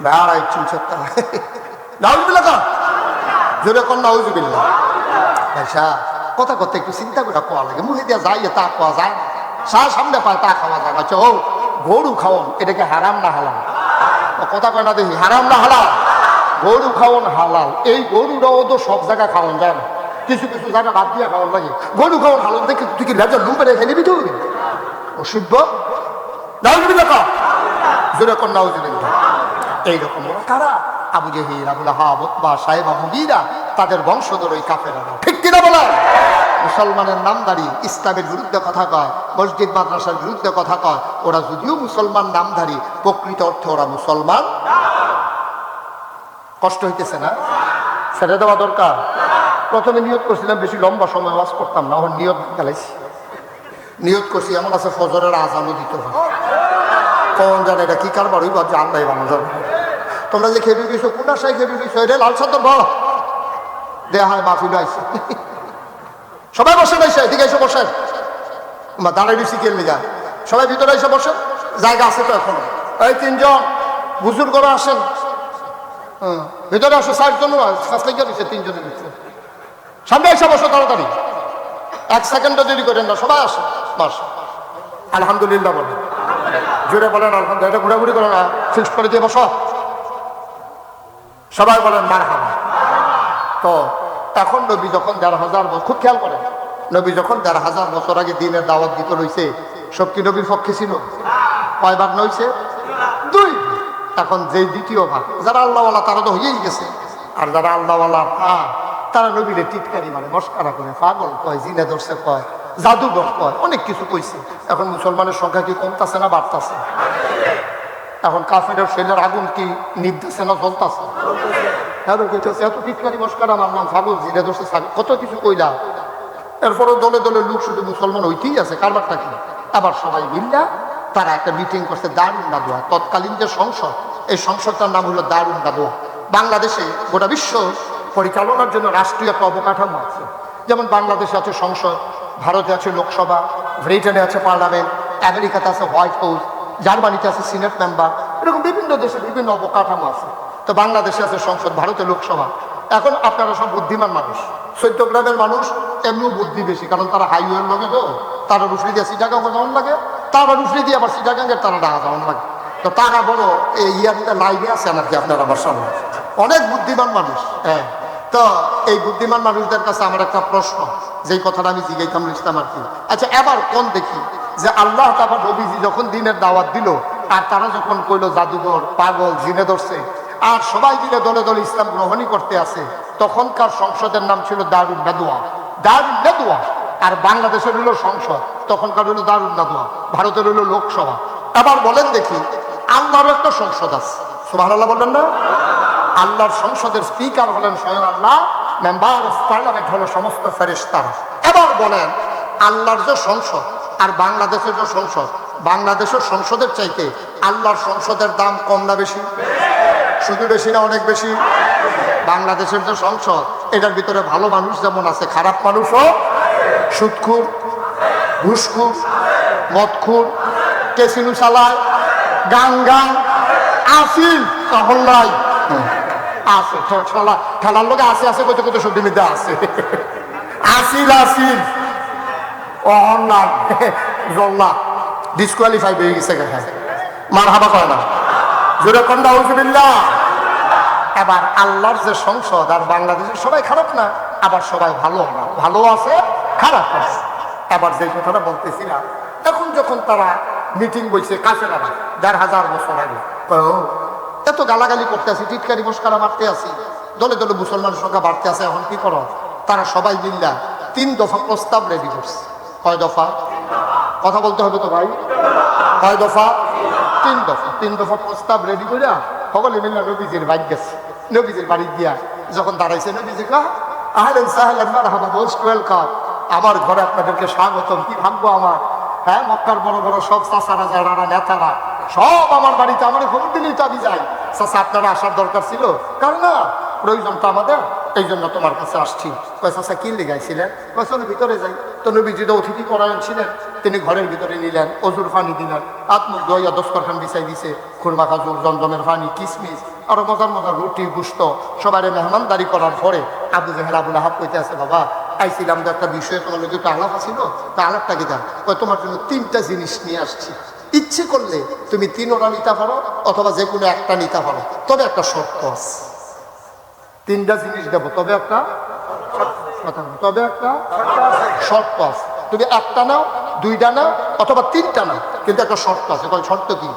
Speaker 1: বেড়াই চুলছেটা নাউজুবিল্লাহ কর, জোরে কর নাউজুবিল্লাহ। ভাইসা কথা করতে একটু চিন্তা করে কোয়া লাগে, মুখে দিয়া যাই তা কোয়া যায় না, সামনে পায় তা খাওয়া যায় না। ও গরু খাওয়ান এটাকে হারাম না হালাল? কথা কয় না দেখি, হারাম না হালাল? গরু খাওয়ান হালাল। এই গরুটাও তো সব জায়গায় খাওয়ান যায় না, কিছু কিছু জায়গা বাদ দিয়ে খাওয়ান লাগে। গরু খাওয়ান হালাল দেখে তুই কি লেজার লুপে রেখে নিবি? তুই অসভ্য। নাউজুবিল্লাহ জোরে কর নাউজুবিল্লাহ। এইরকম ওরা কারা? আবু জেহেল, আবু লাহাব, উতবা, সাইবা, মুগীরা, তাদের বংশধর ওই কাফেররা। ঠিক কিনা বলেন? মুসলমানের নামধারী ইসলামের বিরুদ্ধে কথা কয়, মসজিদ মাদ্রাসার বিরুদ্ধে কথা কয়। ওরা যদিও মুসলমান নামধারী, প্রকৃত অর্থে ওরা মুসলমান। কষ্ট হইতেছে না? ছেড়ে দেওয়া দরকার। প্রথমে নিয়ত করছিলাম বেশি লম্বা সময় ওয়াজ করতাম না, ওর নিয়ত গেলাইছি। নিয়ত করছি এমন আছে ফজরের আজানও দিতে হবে। কোন জানে এটা কি কারবার হইব যে আল্লাহ বানো যাবে। তোমরা যে খেয়ে গেছো, কোন আশায় খেয়ে গেছো? এটা লাল সাদর বল দেয়া হয় মাহফিল আইছে। সবাই বসে বসে এদিকে এসে বসেন, দাঁড়াই বেশি কেলে যায়। সবাই ভিতরে এসে বসেন, জায়গা আছে তো এখনো। এই 3 জন বুজুর্গরা আসেন, ভিতরে আসো। 60 জন দিচ্ছে 3 জনের ভিতরে। সামনে এসে বসো তাড়াতাড়ি, 1 সেকেন্ডও দেরি করেন না, সবাই আসে। বাস আলহামদুলিল্লাহ বলেন, জোরে বলেন আলহামদুলিল্লাহ। এটা ঘোরাঘুরি করে না, ফিক্সড করে দিয়ে বসো। সবাই বলেন মারহাবা। তো এখন নবী যখন 1500 বছর, খুব খেয়াল করেন, নবী যখন 1500 বছর আগে দিনের দাওয়াত দিতে রয়েছে, সব কি নবীর পক্ষে ছিল? কয় ভাগ নইছে? 2। এখন যে দ্বিতীয় ভাগ, যারা আল্লাহওয়ালা তারা তো হয়েই গেছে, আর যারা আল্লাহওয়ালা তারা নবীরে টিটকারি মানে মস্কারা করে, পাগল কয়, জিনে ধরছে কয়, জাদুঘর কয়, অনেক কিছু কইছে। এখন মুসলমানের সংখ্যা কি কমতাছে না বাড়তাছে? এখন কাফেরের শরীরের আগুন কি নিভতেছে না জ্বলতাছে? এত টিটকারি মস্কারা মারলাম, পাগল, জিনে ধরছে, কত কিছু কইলাম। এরপরও দলে দলে লোক শুধু মুসলমান হইতেই আছে, কারবারটা কি? আবার সবাই মিল্লা তারা একটা মিটিং করছে দারুন নাদোয়া। তৎকালীন যে সংসদ, এই সংসদটার নাম হলো দারুন নাদোয়া। বাংলাদেশে গোটা বিশ্ব পরিচালনার জন্য রাষ্ট্রীয় একটা অবকাঠামো আছে। যেমন বাংলাদেশে আছে সংসদ, ভারতে আছে লোকসভা, ব্রিটেনে আছে পার্লামেন্ট, আমেরিকাতে আছে হোয়াইট হাউস, জার্মানিতে আছে সিনেট মেম্বার, এরকম বিভিন্ন দেশে বিভিন্ন অবকাঠামো আছে। তো বাংলাদেশে আছে সংসদ, ভারতে লোকসভা। এখন আপনারা সব বুদ্ধিমান মানুষ, 14 গ্রামের মানুষ এমনিও বুদ্ধি বেশি, কারণ তারা হাইওয়ের লগে তো, তারা রুফরি দিয়ে সিটাগাং যাওয়ান লাগে, তারা রুফরি দিয়ে আবার সিটাগাঙ্গের তারা ঢাকা যাওয়ান লাগে। তো তারা বড় এই ইয়ারটা লাইনে আছে নাকি আপনারা? আমার সামনে অনেক বুদ্ধিমান মানুষ। হ্যাঁ, তো এই বুদ্ধিমান মানুষদের কাছে আমার একটা প্রশ্ন, যেই কথাটা আমি জিজ্ঞাইতাম ইসলাম আর কি। আচ্ছা, এবার কোন দেখি যে আল্লাহ তাআলা নবীজি যখন দিনের দাওয়াত দিল, আর তারা যখন কইলো জাদুঘর, পাগল, জিনে ধরছে, আর সবাই মিলে দলে দলে ইসলাম গ্রহণই করতে আছে, তখনকার সংসদের নাম ছিল দারুন নাদওয়া। দারুন নাদওয়া। আর বাংলাদেশের হলো সংসদ, তখনকার হলো দারুন নাদওয়া। ভারতের হলো লোকসভা। এবার বলেন দেখি, আল্লাহর একটা সংসদ আছে, সুবহানাল্লাহ বললেন না? আল্লাহর সংসদের স্পিকার হলেন স্বয়ং আল্লাহ, মেম্বার অফ পার্লামেন্ট হলো সমস্ত ফেরেশতারা। এবার বলেন, আল্লাহর যে সংসদ, আর বাংলাদেশের যে সংসদ, বাংলাদেশের সংসদের চাইতে আল্লাহর সংসদের দাম কম না বেশি? শুধু বেশি না অনেক বেশি? বাংলাদেশের যে সংসদ, এটার ভিতরে ভালো মানুষ যেমন আছে, খারাপ মানুষও, সুদখোর, ঘুষখোর, মদখোর, কেসিনো চালায়, গান গান, আসিল তখন নাই আছে, খেলার লোক আছে আছে কত কত সবজি মধ্যে আছে, আসিল আসিল অহন্নান জল্লা ডিসকোয়ালিফাই হয়ে গেছে। মার হাবা করে না জোরে কন্ডা হুজুবিল্লাহ। এবার আল্লাহর যে সংসদ আর বাংলাদেশের সবাই খারাপ না, আবার সবাই ভালো না, ভালো আছে খারাপ আছে। এবার যে কথাটা বলতেছিলাম, এখন যখন তারা মিটিং বইছে কাফেরা ১,৫০০ বছর আগে, এত গালাগালি করতে আছি, টিটকারি মস্কারা মারতে আছি, দলে দলে মুসলমানের সংখ্যা বাড়তে আছে, এখন কি করো? তারা সবাই মিল্লা ৩ দফা প্রস্তাব রেডি করছে। কয় দফা? কথা বলতে হবে তো ভাই। কয় দফা? ৩ দফা। ৩ দফা প্রস্তাব রেডি করিয়া সকলে মিল্লা নবীজির বাড়ি গেছে। নবীজির বাড়ি গিয়া যখন দাঁড়াইছে, নবীজি আহলেন সাহলেন মারহাবা, মোস্ট ওয়েলকাম, আমার ঘরে আপনাদেরকে স্বাগতম, কি ভাগ্য আমার। হ্যাঁ, মক্কার বড় বড় সব চাচারা যারা নেতারা সব আমার বাড়িতে, আমার খবর দিলেই তো আমি যাই। চাচা আপনারা আসার দরকার ছিল? কারণ না, প্রয়োজন তো আমাদের, এই জন্য তোমার কাছে আসছি। কয় চাচা কি লেগাইছিলেন? কয় চলো ভিতরে যাই। তো নবীজিতে অতিথি পরায়ণ ছিলেন, তিনি ঘরের ভিতরে নিলেন, অজুর পানি দিলেন, আত্মুখ দইয়া দস্তরখান বিছাই দিছে, খুরমা খাজুর, জমজমের পানি, কিসমিস, আরো মজার মজার রুটি গুস্ত, সবাই মেহমানদারি করার পরে আবু জেহেল আবু লাহাব কইতে আছে, বাবা আইছিলাম তো একটা বিষয়ে, তোমার লোক একটু আলাপ ছিল, তা আলাপটা কি দাও? তোমার জন্য 3টা জিনিস নিয়ে আসছি, ইচ্ছে করলে তুমি 3টা নিতে পারো অথবা যে কোনো একটা নিতে পারো, তবে একটা শর্ত আছে। 3টা জিনিস দেবো, তবে একটা তবে একটা শর্ত আছে। তুমি একটা নাও, 2টা নাও অথবা 3টা নাও, কিন্তু একটা শর্ত আছে। শর্ত কি?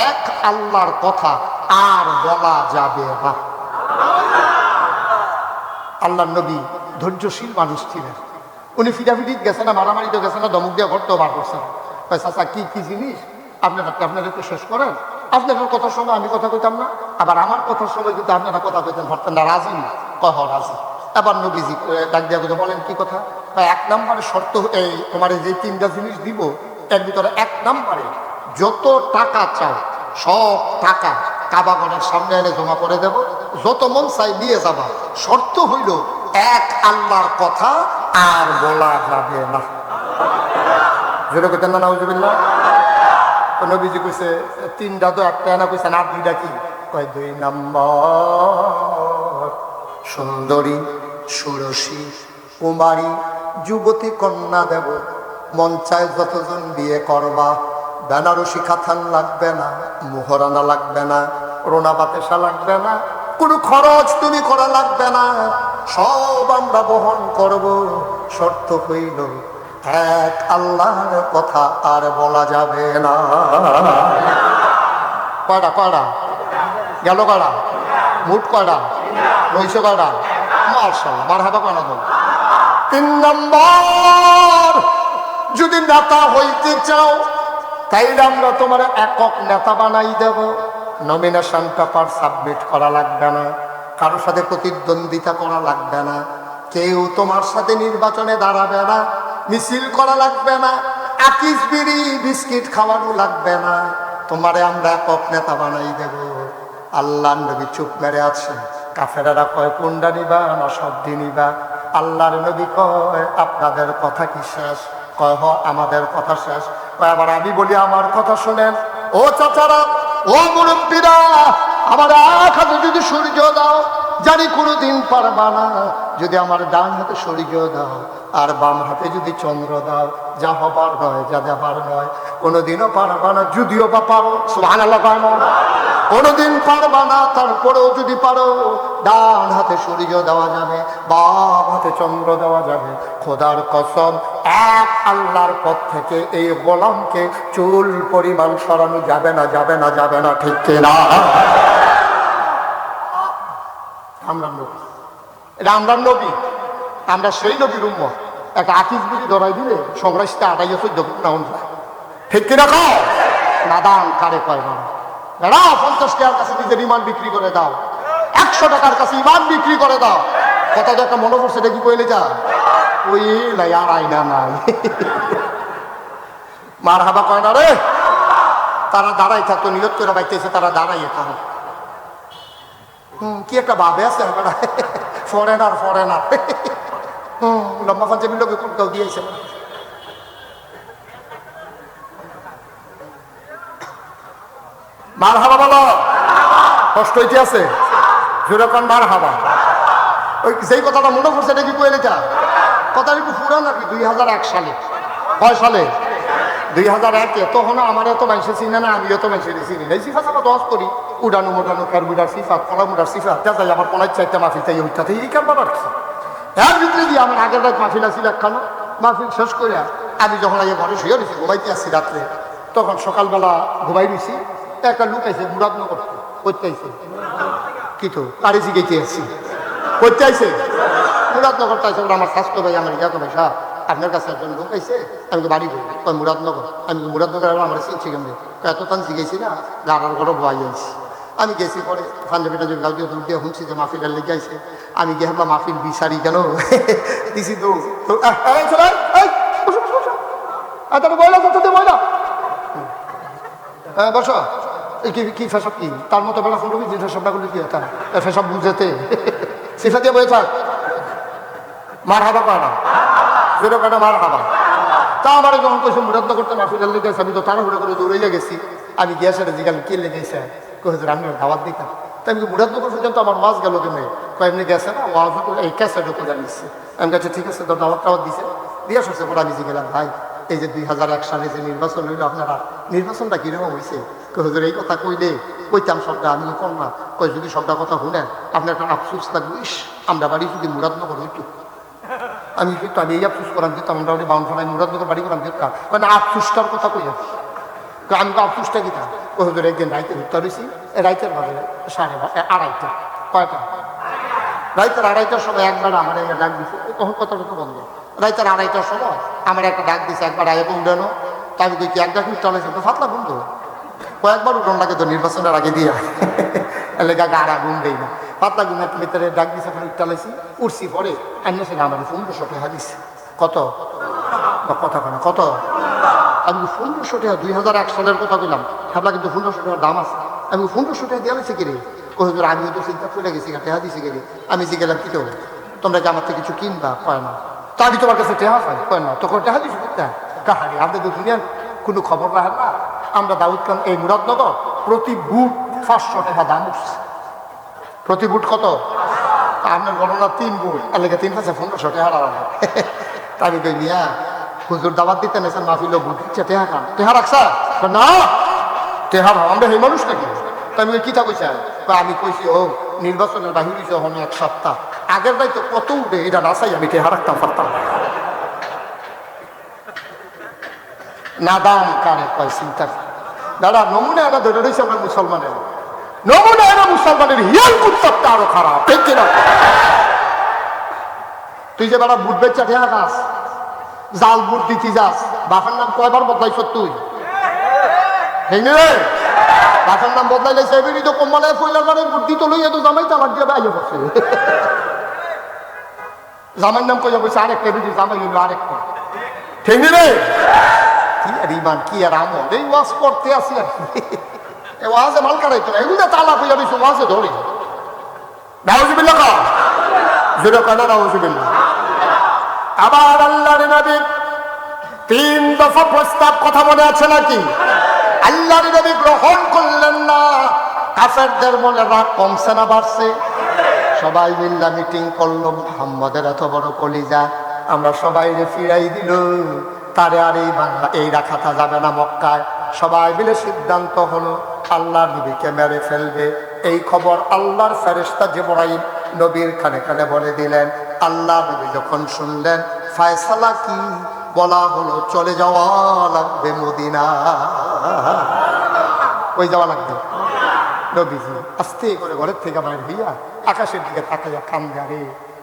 Speaker 1: এক আল্লাহর কথা আর বলা যাবে না। আল্লাহর নবী ধৈর্যশীল মানুষ ছিলেন। উনি ফিটাফিটিত গেছে না, মারামারি তো গেছে না, ধমক দিয়ে ঘর তো বার করছেন। চাচা কি কি জিনিস আপনারা একটু শেষ করেন। আপনাদের কথার সময় আমি কথা কইতাম না, আবার আমার কথার সময় কিন্তু আপনারা কথা কইতেন, ভাবতেন না রাজি না, রাজি। এবার নবীজি ডাক দিয়া বলেন কি কথা? 1 নম্বরে শর্ত, এই তোমার যে 3টা জিনিস দিব, এর ভিতরে 1 নম্বরে যত টাকা চাও সব টাকা কাবাগরের সামনে এনে জমা করে দেব, যত মন চাই নিয়ে যাবা, শর্ত হইল এক আল্লাহর কথা আর বলা যাবে না। যেটা কইতেন না নাউজুবিল্লাহ। নবীজি কইছে 3টা তো, একটা না কইছেন, আর 2টা কি? কয় 2 নম্বর সুন্দরী ষোড়শী কুমারী যুবতী কন্যা দেব, মন চায় যতজন বিয়ে করবা, বেনারসি খাথান লাগবে না, মোহরানা লাগবে না, রোনা বাতেসা লাগবে না, কোনো খরচ তুমি করা লাগবে না, সব আমরা বহন করব। শর্ত হইল এক আল্লাহর কথা আর বলা যাবে না। কয়টা কয়টা গেল? কয়টা মুঠ? কয়টা রইছে? কয়টা? মাশাআল্লাহ, মারহাবা কয়টা বল। 3 নম্বর, যদি নেতা হইতে চাও তাইলে আমরা তোমার একক নেতা বানাই দেব। নমিনেশন পেপার সাবমিট করা লাগবে না, কারোর সাথে প্রতিদ্বন্দ্বিতা করা লাগবে না, কেউ তোমার সাথে নির্বাচনে দাঁড়াবে না, মিছিল করা লাগবে না, আকিস বিড়ি বিস্কিট খাওয়ানো লাগবে না, তোমারে আমরা একক নেতা বানাই দেব। আল্লাহর নবী চুপ মেরে আছেন। কাফেরারা কয় কোনটা নিবা না সবটি নিবা? আল্লাহর নবী কয় আপনাদের কথা কি শেষ? কয় হ, আমাদের কথা শেষ। কয় আবার আমি বলি আমার কথা শোনেন। ও চাচারা, ও মুরব্বীরা, আমার এক হাতে যদি সূর্য দাও, জানি কোনোদিন পারবা না, যদি আমার ডান হাতে সূর্য দাও আর বাম হাতে যদি চন্দ্র দাও, যা হবার নয়, যা দেবার নয়, কোনোদিনও পারবা না। যদিও বা পারো, সুবহানাল্লাহ, কোনোদিন পারবা না, তারপরেও যদি পারো, ডান হাতে সূর্য দেওয়া যাবে, বাম হাতে চন্দ্র দেওয়া যাবে। খোদার কসম, এক আল্লাহর পথ থেকে এই গোলামকে চুল পরিমাণ সরানো যাবে না, যাবে না, যাবে না, ঠিক কিনা? আমরা নবী, এটা আমরা নবী, আমরা সেই নবীর উম্মত। একটা আকিস বিড়ি ধরাই দিলে সংগ্রাসটা 28 রাউন্ড, ঠিক কিনা? খাও নাদান কারে কয় না, 50 টাকার কাছে নিজের ইমান বিক্রি করে দাও, 100 টাকার কাছে ইমান বিক্রি করে দাও। কথা তো একটা মনে পড়ছে, এটা কি কইলে যা ওই নাই আর আইনা নাই। মার হাবা কয় না রে। তারা দাঁড়াই থাকতো, নিয়ত করে বাইতেছে তারা দাঁড়াইয়ে থাকো। কি একটা ভাবে আছে ফরেনার ফরেনার লম্বা পাঞ্জাবির লোকে কোনটাও দিয়েছে। মার হাবা বলো, কষ্ট হইতে আছে যেরকম মার হাবা। ওই যেই কথাটা মনে করছে এটা কি কয়ে এটা কথা একটু পুরান আর কি। 2001 সালে, কয় সালে? 2001-এ। তখন আমার এত মানুষের চিনে না, আমি এত মানুষের চিনি না। এই সিফা চাপা দশ করি, উডানো মোটানো কারবুডার সিফাত, কলা মুডার সিফাত, যাই আমার পনেরো চারটা মাহফিল তাই ওইটাতে এই কারবার রাখছি। এর ভিতরে দিয়ে আমার আগের রাত মাহফিল আসছিল একখানো, মাহফিল শেষ করে আমি যখন আগে ঘরে শুয়ে রয়েছি, ঘুমাইতে আসছি রাত্রে, তখন সকালবেলা ঘুমাই রয়েছি, একটা লোক আইসে মুরাদনগর করতে আইসে, কি তো কারি জিগাইতে আসছি করতে আইসে মুরাদনগর। তাইছে আমার স্বাস্থ্য ভাই, আমার ইয়া ভাই সাহ আপনার কাছে একজন লোক আইসে, আমি বাড়ি বলি কয় মুরাদনগর। আমি মুরাদনগর আমার চিনছি কেমনি, এত টান জিগেছি না গাড়ার ঘরে ভয় আইছি। আমি গেছি পরে পাঞ্জাবি টাঞ্জাবি গাছ দিয়ে দূর দিয়ে শুনছি যে মাহফিলের লেগে আইসে। আমি গিয়ে ভাবলাম মাহফিল বিচারি কেন দিছি তো বসো। কি ফেসব কি তার মতো বেলা ফোন করবি ফেসবটা করলে কি হতাম ফেসব বুঝেতে সিফা দিয়ে বয়ে থাক। মার হাবা কয় না, বেরো কাটা মার হাবা। তা আমার যখন কইছে মুরাদনগর করতে মাহফিলের লেগে আছে, আমি তো তাড়াহুড়ো করে দৌড়ে গেছি। আমি গিয়ে সেটা জিজ্ঞাসা কে লেগেছে, কহেছে আমি দাওয়াত দিতাম। তাই আমি মুরাদনগর পর্যন্ত আমার মাছ গেল কেমনি, কয়েকদিন গেছে না ওয়াজ এই ক্যাসেটও করে নিচ্ছে। আমি কাছে ঠিক আছে, তোর দাওয়াত টাওয়াত দিছে দিয়ে সরছে। পরে আমি গেলাম ভাই এই যে 2001 সালে যে নির্বাচন হইল আপনারা নির্বাচনটা কিরকম হয়েছে? হুজুর এই কথা কইলে কইতাম সবটা, আমি কোন না কই যদি সবটা কথা শুনেন আপনার একটা আফসোস থাকবে, ইস আমরা বাড়ি যদি মুরাদনগর হইতো। আমি কিন্তু আমি এই আফসোস করাম যেতাম, আমরা বাউন্ডারায় মুরাদনগর বাড়ি করাম যেতাম, মানে আফসোসটার কথা কই আছে। আমি তো আফসোসটা কিতাম ওই হুজুর একদিন রাইতে উত্তর হয়েছি, রাইতের বাজে 2:30 কয়টা রাইতের 2:30টার সময় একবার আমার ডাক দিছে, তখন কথাটা তো বন্ধ। রাইতের 2:30টার সময় আমার একটা ডাক দিছে, একবার আগে উঠানো। তা আমি কই কি এক ডাক উঠানো তো ফাতলা বন্ধু, কয়েকবার উঠন লাগে তো নির্বাচনের আগে দিয়া এলাকা গাড়া ঘুম দেই না, পাতলা ঘুমের ভিতরে ডাক দিছে, উঠালাইছি উঠছি। পরে আইনে সেটা আমার 1500 টাকা দিছে। কত কথা কেন কত? আমি 1500 টাকা 2001 সালের কথা বললাম, ভাবলা কিন্তু 1500 টাকার দাম আছে। আমি 1500 টাকা দিয়ে আনছি কিরে, হুজুর আমিও তো চিন্তা করে গেছি টেহা দিছি কিরে। আমি জিগেলাম কি তো তোমরা কি আমার থেকে কিছু কিনবা? কয় না। তা আমি তোমার কাছে টেহা পাই? কয় না। তখন টেহা দিছি কাহারি আপনি তো দুনিয়ার কোনো খবর রাখেন না। আমরা দাউদ খান এই মুরাদনগর প্রতি বুট 500 টাকা দাম উঠছে। প্রতি বুট কত? আপনার গণনা 3 বুট, এলাকা 3 5 1500 টাকা আলাদা। তাই কই মিয়া হুজুর দাওয়াত দিতেন এসে মাহফিল বুট দিচ্ছে টেহা খান, টেহা রাখছা? না টেহা ভাব আমরা এই মানুষ নাকি? তাই আমি কি কইছি? আমি কইছি ও নির্বাচনের বাহির হয়েছে হন 1 সপ্তাহ আগের দায়িত্ব কত উঠে এটা নাচাই আমি টেহা রাখতাম পারতাম না। দাম কারে কয় চিন্তা দাদা নমুনা এটা ধরে রয়েছে আমরা মুসলমানের নমুনা, এরা মুসলমানের হিয়াল কুত্তারটা আরো খারাপ। ঠিক কিনা? তুই যে বেড়া বুট বেচা ঠেয়া খাস, জাল বুট দিতে যাস, বাপের নাম কয়বার বদলাইছ তুই? বাপের নাম বদলাইলে সেবেরই তো কম্বালে ফইলার মানে বুদ্ধি তো লইয়া তো জামাই তালাক দিয়ে বাইরে বসে। জামাইর নাম কইয়া বসে আরেকটা বিধি, জামাই হইল আরেকটা। ঠিক রে? কি আর ইমান, কি আর আমল, এই ওয়াজ করতে আসি আর এই ওয়াজে মাল কাটাইতো না, এগুলো তালা কইয়া দিয়েছে ওয়াজে ধরে। নাউজুবিল্লাহ কা যেটা কানা নাউজুবিল্লাহ। আবার আল্লাহর নবী 3 দফা প্রস্তাব, কথা মনে আছে নাকি? আল্লাহর নবী গ্রহণ করলেন না। কাফেরদের মনে রাগ কমছে না বাড়ছে? সবাই মিল্লা মিটিং করলো, মুহাম্মদের এত বড় কলিজা আমরা সবাই ফিরাই দিল, তারে আর এই বাংলা এই রাখাটা যাবে না মক্কায়। সবাই মিলে সিদ্ধান্ত হলো আল্লাহর নবীকে মেরে ফেলবে। এই খবর আল্লাহর ফেরেশতা জিবরাইল নবীর কানে কানে বলে দিলেন। আল্লাহ নবী যখন শুনলেন, ফয়সালা কি? বলা হলো চলে যাওয়া লাগবে মদিনা। ওই যাওয়া লাগবে। নবীজি আস্তে করে ঘরের থেকে বাইর হইয়া আকাশের দিকে তাকাইয়া কান্দে, আরে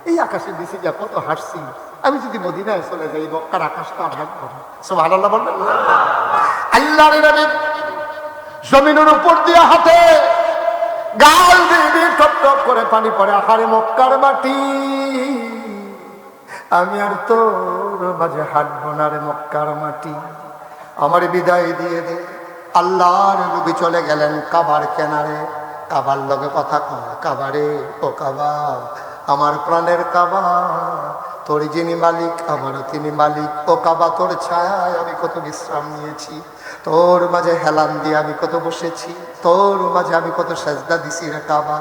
Speaker 1: এই আকাশের দিকে যা কত হাসছি, আমি যদি মদিনায় চলে যাই মক্কার আকাশটা ভাগ করে। সুবহানাল্লাহ বলবেন। আল্লাহর নবী জমিনের উপর দিয়ে হাঁটে, গাল দিয়ে টপ টপ করে পানি পড়ে, আহারে মক্কার মাটি, আমি আর তোর মাঝে হাঁটবো না রে মক্কার মাটি। আমার বিদায় দিয়ে দে। আল্লাহর নবী চলে গেলেন কাবার কিনারে। কাবার লগে কথা কয়, কাবারে ও কাবা, আমার প্রাণের কাবা, তোর যিনি মালিক আমারও তিনি মালিক। ও কাবা, তোর ছায়ায় আমি কত বিশ্রাম নিয়েছি, তোর মাঝে হেলান দিয়ে আমি কত বসেছি, তোর মাঝে আমি কত সেজদা দিছি রে কাবা।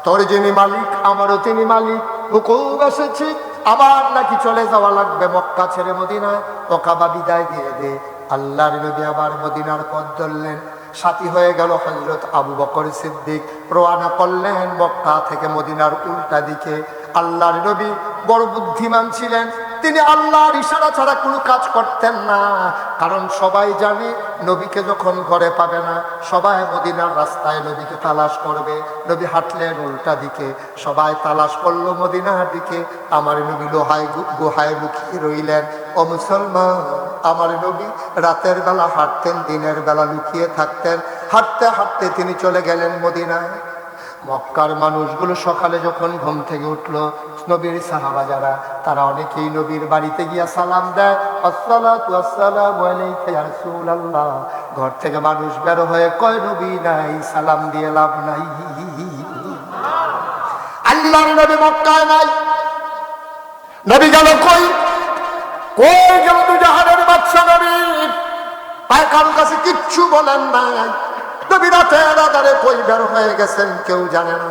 Speaker 1: তোর যিনি মালিক আমারও তিনি মালিক। হুকুম এসেছি আবার নাকি চলে যাওয়া লাগবে মক্কা ছেড়ে মদিনায়। ও কাবা, বিদায় দিয়ে দে। আল্লাহর নবী আবার মদিনার পথ ধরলেন। সাথী হয়ে গেল হযরত আবু বকর সিদ্দিক। রওনা করলেন মক্কা থেকে মদিনার উল্টা দিকে। আল্লাহর নবী বড় বুদ্ধিমান ছিলেন। তিনি আল্লাহর ইশারা ছাড়া কোনো কাজ করতেন না, কারণ সবাই জানে নবীকে যখন ঘরে পাবে না, সবাই মদিনার রাস্তায় নবীকে তালাশ করবে। নবী হাঁটলেন উল্টা দিকে, সবাই তালাশ করলো মদিনার দিকে। আমার নবী গুহায় লুকিয়ে রইলেন। ও মুসলমান, আমার নবী রাতের বেলা হাঁটতেন, দিনের বেলা লুকিয়ে থাকতেন। হাঁটতে হাঁটতে তিনি চলে গেলেন মদিনায়। মক্কার মানুষগুলো সকালে যখন ঘুম থেকে উঠলো, নবীর সাহাবা যারা, তারা অনেকেই নবীর বাড়িতে গিয়া সালাম দেয়, আসসালাতু আসসালামু আলাইকা ইয়া রাসূলুল্লাহ। ঘর থেকে মানুষ বের হয়ে কয়, নবী নাই, সালাম দিয়ে লাভ নাই। আল্লাহর নবী মক্কায় নাই। নবী গেল কই? কই গেল দুজাহানের বাদশা নবী? তাই কারোর কাছে কিচ্ছু বলেন নাই। নবী রাতের আধারে কই বের হয়ে গেছেন কেউ জানে না।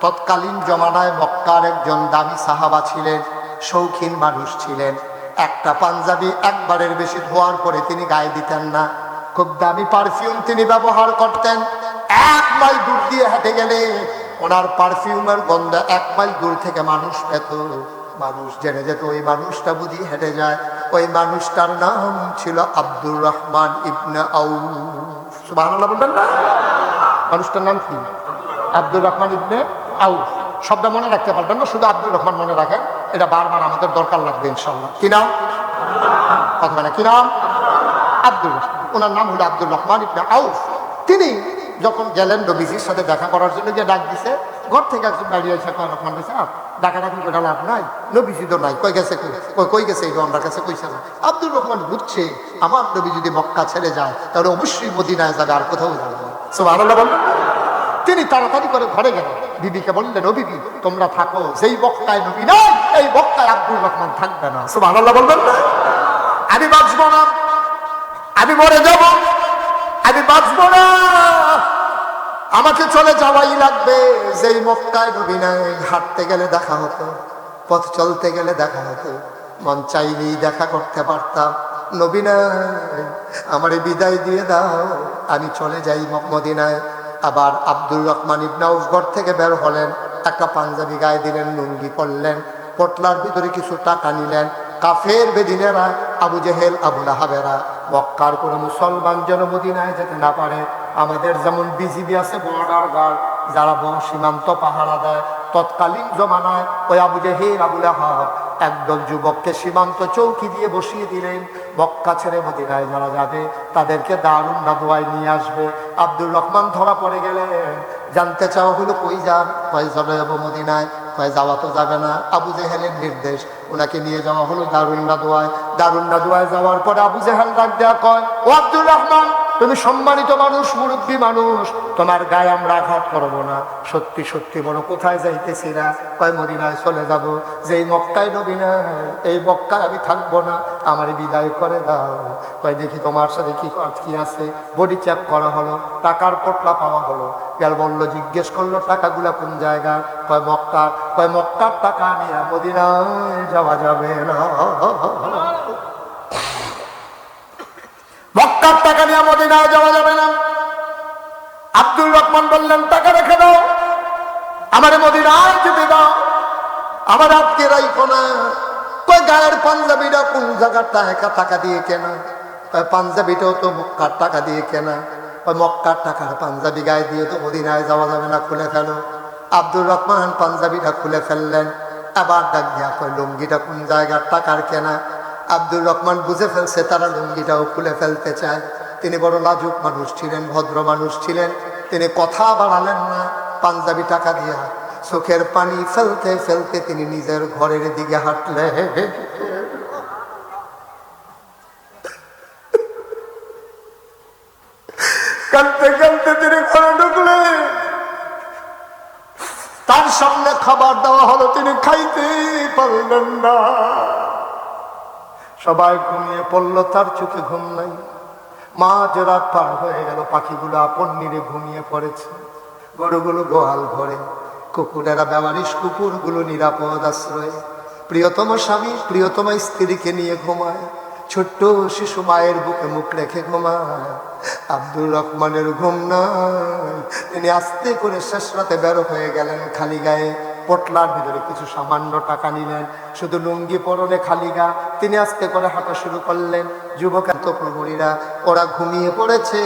Speaker 1: তৎকালীন জমানায় মক্কার একজন দামি সাহাবা ছিলেন, শৌখিন মানুষ ছিলেন। একটা পাঞ্জাবি একবারের বেশি ধোয়ার পরে তিনি গায়ে দিতেন না। খুব দামি পারফিউম তিনি ব্যবহার করতেন। 1 মাইল দূর দিয়ে হেঁটে গেলে ওনার পারফিউমের গন্ধ 1 মাইল দূর থেকে মানুষ পেত। মানুষ জেনে যেত ওই মানুষটা বুঝি হেঁটে যায়। ওই মানুষটার নাম ছিল আব্দুর রহমান ইবনে আউফ। সুবহানাল্লাহ বলবেন না? মানুষটার নাম কি? আব্দুর রহমান ইবনে আউফ। শব্দ মনে রাখতে পারবেন না, শুধু আব্দুর রহমান মনে রাখেন, এটা বারবার আমাদের দরকার লাগবে ইনশাল্লাহ। কি নাম? কথা না, কি নাম? আব্দুর রহমান। ওনার নাম হলো আব্দুর রহমান ইবনে আউফ। তিনি যখন গেলেন নবীজির সাথে দেখা করার জন্য, যে ডাক দিছে, ঘর থেকে একজন দাঁড়িয়ে এসে কয়, রহমান বলছে, ডাকাডাকি করে লাভ নাই, নবীজি তো নাই, কই গেছে? কই গেছে? এই আমার কাছে কইছে না। আব্দুর রহমান বুঝছে আমার নবী যদি মক্কা ছেড়ে যায় তাহলে অবশ্যই মদিনায় যাবে, আর কোথাও যাবে না। সুবহানাল্লাহ বলবেন। তিনি তাড়াতাড়ি করে ঘরে গেলেন। বিবিকে বললেন, ও বিবি, তোমরা থাকো, যেই বক্কায় নবী নাই এই বক্কায় আব্দুর রহমান থাকবে না। সুবহানাল্লাহ বলবেন না? আমি বাঁচবো না, আমি মরে যাব, আমি বাঁচবো না, আমাকে চলে যাওয়াই লাগবে। যেই মক্কায় নবী নাই, হাঁটতে গেলে দেখা হতো, পথ চলতে গেলে দেখা হতো, মন চাইলেই দেখা করতে পারতাম। নবী নাই, আমারে বিদায় দিয়ে দাও, আমি চলে যাই মদিনায়। আবার আব্দুর রহমান ইবনে আউফ ঘর থেকে বের হলেন। একটা পাঞ্জাবি গায়ে দিলেন, লুঙ্গি পরলেন, পটলার ভিতরে কিছু টাকা নিলেন। কাফের বেদিনেরা, আবু জেহেল, আবু লাহাবেরা, মক্কার কোনো মুসলমান যেন মদিনায় যেতে না পারে। আমাদের যেমন বিজিবি আছে, বর্ডার গার্ড, যারা সীমান্ত পাহারা দেয়, তৎকালীন জমানায় ওই আবু জেহেল, আবু লাহাব একদল যুবককে সীমান্ত চৌকি দিয়ে বসিয়ে দিলেন। মক্কা ছেড়ে মদিনায় যারা যাবে তাদেরকে দারুণ নাদোয়ায় নিয়ে আসবে। আব্দুর রহমান ধরা পড়ে গেলেন। জানতে চাওয়া হলো, কই যান? কয় চলে যাবো মদিনায়। কয় যাওয়া তো যাবে না, আবু জেহেলের নির্দেশ। ওনাকে নিয়ে যাওয়া হলো দারুণ নাদোয়ায়। দারুণ নাদোয়ায় যাওয়ার পরে আবু জেহেল ডাক দেয়া কয়, ও আব্দুর রহমান, তুমি সম্মানিত মানুষ, মুরব্বী মানুষ, তোমার গায়ে আমরা আঘাত করবো না। সত্যি সত্যি বড়, কোথায় যাইতেছি না? কয় মদিনায় চলে যাব। যেই মক্কায় নবী নাই এই মক্কায় আমি থাকবো না, আমার বিদায় করে দাও। কয় দেখি তোমার সাথে কি আছে। বডি চেক করা হলো, টাকার পটলা পাওয়া হলো। গেল বললো, জিজ্ঞেস করলো টাকাগুলা কোন জায়গায়? কয় মক্কা। কয় মক্কার টাকা নিয়ে মদিনায় যাওয়া যাবে না, মক্কার টাকা নিয়ে মদিনায় যাওয়া যাবে না। আব্দুর রহমান বললেন, টাকা রেখে দাও, আমার মদিনায় যেতে দাও, আমার আজকে রাইখো না। কয় গায়ের পাঞ্জাবিটা কোন জায়গাটা একা টাকা দিয়ে কেনা? কয় পাঞ্জাবিটাও তো মক্কার টাকা দিয়ে কেনা। ওই মক্কার টাকার পাঞ্জাবি গায়ে দিয়ে তো মদিনায় যাওয়া যাবে না, খুলে ফেলো। আব্দুর রহমান পাঞ্জাবিটা খুলে ফেললেন। আবার ডাক দিয়া কয়, লুঙ্গিটা কোন জায়গার টাকার কেনা? আব্দুর রহমান বুঝে ফেলছে তারা লুঙ্গিটাও খুলে ফেলতে চায়। তিনি বড় লাজুক মানুষ ছিলেন, ভদ্র মানুষ ছিলেন। তিনি কথা বাড়ালেন না। পাঞ্জাবি টাকা দিয়া চোখের পানি ফেলতে ফেলতে তিনি নিজের ঘরের দিকে হাঁটলেন। কাঁদতে কাঁদতে তিনি ঘরে ঢুকলেন। তার সামনে খাবার দেওয়া হলো, তিনি খাইতে পারলেন না। সবাই ঘুমিয়ে পড়লো, তার চোখে ঘুম নাই। মাঝ রাত পার হয়ে গেল, পাখিগুলো আপন নিরে ঘুমিয়ে পড়েছে, গরুগুলো গোয়াল ঘরে, কুকুরেরা বেমারিশ কুকুরগুলো নিরাপদ আশ্রয়ে। প্রিয়তম স্বামী প্রিয়তম স্ত্রীকে নিয়ে ঘুমায়, ছোট্ট শিশু মায়ের বুকে মুখ রেখে ঘুমায়। আব্দুর রহমানের ঘুম নাই। তিনি আস্তে করে শেষ রাতে বের হয়ে গেলেন খালি গায়ে। পটলার ভিতরে কিছু সামান্য টাকা নিলেন, শুধু লুঙ্গি পরনে খালি গা। তিনি আস্তে করে হাঁটা শুরু করলেন। যুবক এত প্রহরীরা ওরা ঘুমিয়ে পড়েছে।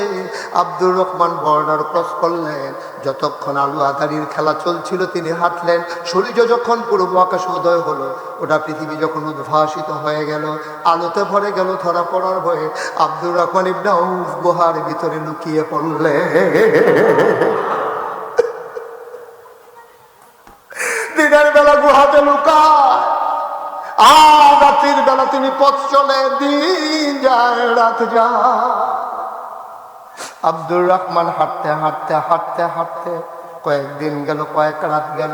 Speaker 1: আব্দুর রহমান বর্ডার ক্রস করলেন। যতক্ষণ আলু আদারির খেলা চলছিল তিনি হাঁটলেন। সূর্য যখন পূর্ব আকাশে উদয় হলো, ওটা পৃথিবী যখন উদ্ভাসিত হয়ে গেল, আলোতে ভরে গেল ধরা পড়ার ভয়ে, আব্দুর রহমান ইবনে আউফ গুহার ভিতরে লুকিয়ে পড়লেন। দিনের বেলা গুহাতে লুকায়, আর রাত্রির বেলা তিনি পথ চলে। দিন যায় রাত যায়। আব্দুর রহমান হাঁটতে হাঁটতে হাঁটতে হাঁটতে কয়েকদিন গেল, কয়েক রাত গেল।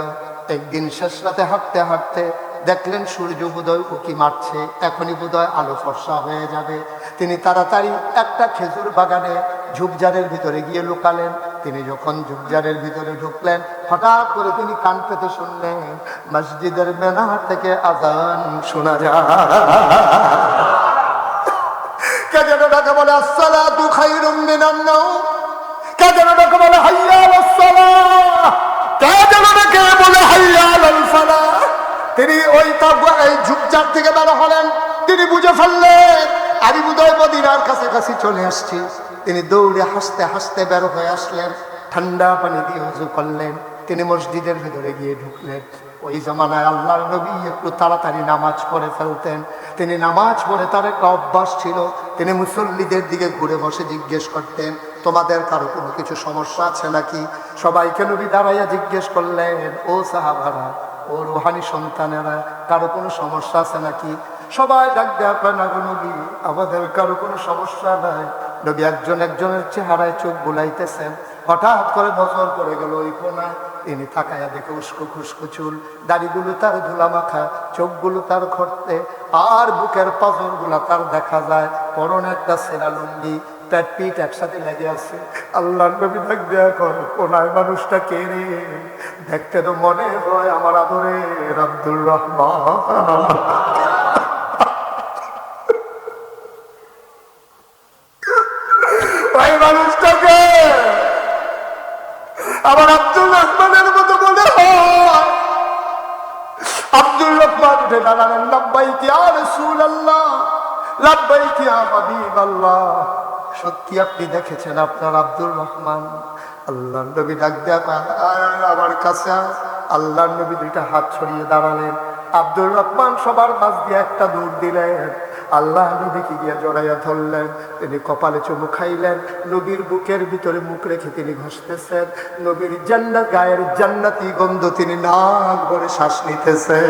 Speaker 1: একদিন শেষ রাতে হাঁটতে হাঁটতে দেখলেন সূর্য বোধহয় উঁকি মারছে, এখনই বোধহয় আলো ফর্সা হয়ে যাবে। তিনি তাড়াতাড়ি একটা খেজুর বাগানে ঝুপঝাড়ের ভিতরে গিয়ে লুকালেন। তিনি যখন ঝুপঝাড়ের ভিতরে ঢুকলেন, হঠাৎ করে তিনি কান পেতে শুনলেন মসজিদের মিনার থেকে আযান শোনা যায়। কে যেন ডাকে বলে আসসালাতু খায়রুম মিনান নাওম, কে যেন ডাকে বলে হাইয়া আলাস সালাহ, কে যেন ডাকে বলে হাইয়া আলাল ফালাহ। তিনি ওই ঝুপঝাড় থেকে বের হলেন। তিনি বুঝে ফেললেন আমি বোধহয় মদিনার কাছাকাছি চলে আসছি। তিনি দৌড়ে হাসতে হাসতে বের হয়ে আসলেন। ঠান্ডা পানি দিয়ে ওযু করলেন। তিনি মসজিদের ভিতরে গিয়ে ঢুকলেন। ওই জমানায় আল্লাহর নবী একটু তাড়াতাড়ি নামাজ পড়ে ফেলতেন। তিনি নামাজ পড়ে, তার একটা অভ্যাস ছিল, তিনি মুসল্লিদের দিকে ঘুরে বসে জিজ্ঞেস করতেন তোমাদের কারো কোনো কিছু সমস্যা আছে নাকি? সবাইকে নবী দাঁড়াইয়া জিজ্ঞেস করলেন ও সাহাবারা, ও রুহানি সন্তানেরা, কারো কোনো সমস্যা আছে নাকি? সবাই ডাক দেয়া পায় না গো নবী, আমাদের কারো কোনো সমস্যা নাই। নবী একজন একজনের চেহারায় চোখ বুলাইতেছেন। হঠাৎ করে নজর পড়ে গেল ওই কোনায়। তিনি তাকায়া দেখে উস্কো খুস্কো চুল, দাড়িগুলো তার ধুলা মাখা, চোখগুলো তার খরতে, আর বুকের পাঁজরগুলা তার দেখা যায়। পরনে একটা সেরা লুঙ্গি, পেট পিঠ একসাথে লেগে আছে। আল্লাহর নবী ডাক দেয়া কর কোনায় মানুষটা কে রে? দেখতে তো মনে হয় আমার আদরের আব্দুর রহমান। ওই মানুষটাকে আমার আব্দুর রহমানের মতো মনে হয়। আব্দুর রহমান উঠে দাঁড়ালেন। লাব্বাইক ইয়া রাসূলুল্লাহ, লাব্বাইক ইয়া হাবিবাল্লাহ। সত্যি আপনি দেখেছেন আপনার আব্দুর রহমান? আল্লাহর নবী ডাক দেয়া আমার কাছে। আল্লাহর নবী দুইটা হাত ছড়িয়ে দাঁড়ালেন। আব্দুর রহমান সবার মাঝ দিয়ে একটা দৌড় দিলেন। আল্লাহ নবীকে গিয়ে জড়াইয়া ধরলেন। তিনি কপালে চুমু খাইলেন। নবীর বুকের ভিতরে মুখ রেখে তিনি ঘষতেছেন। নবীর জান্নাত, গায়ের জান্নাতি গন্ধ তিনি নাক ভরে শ্বাস নিতেছেন।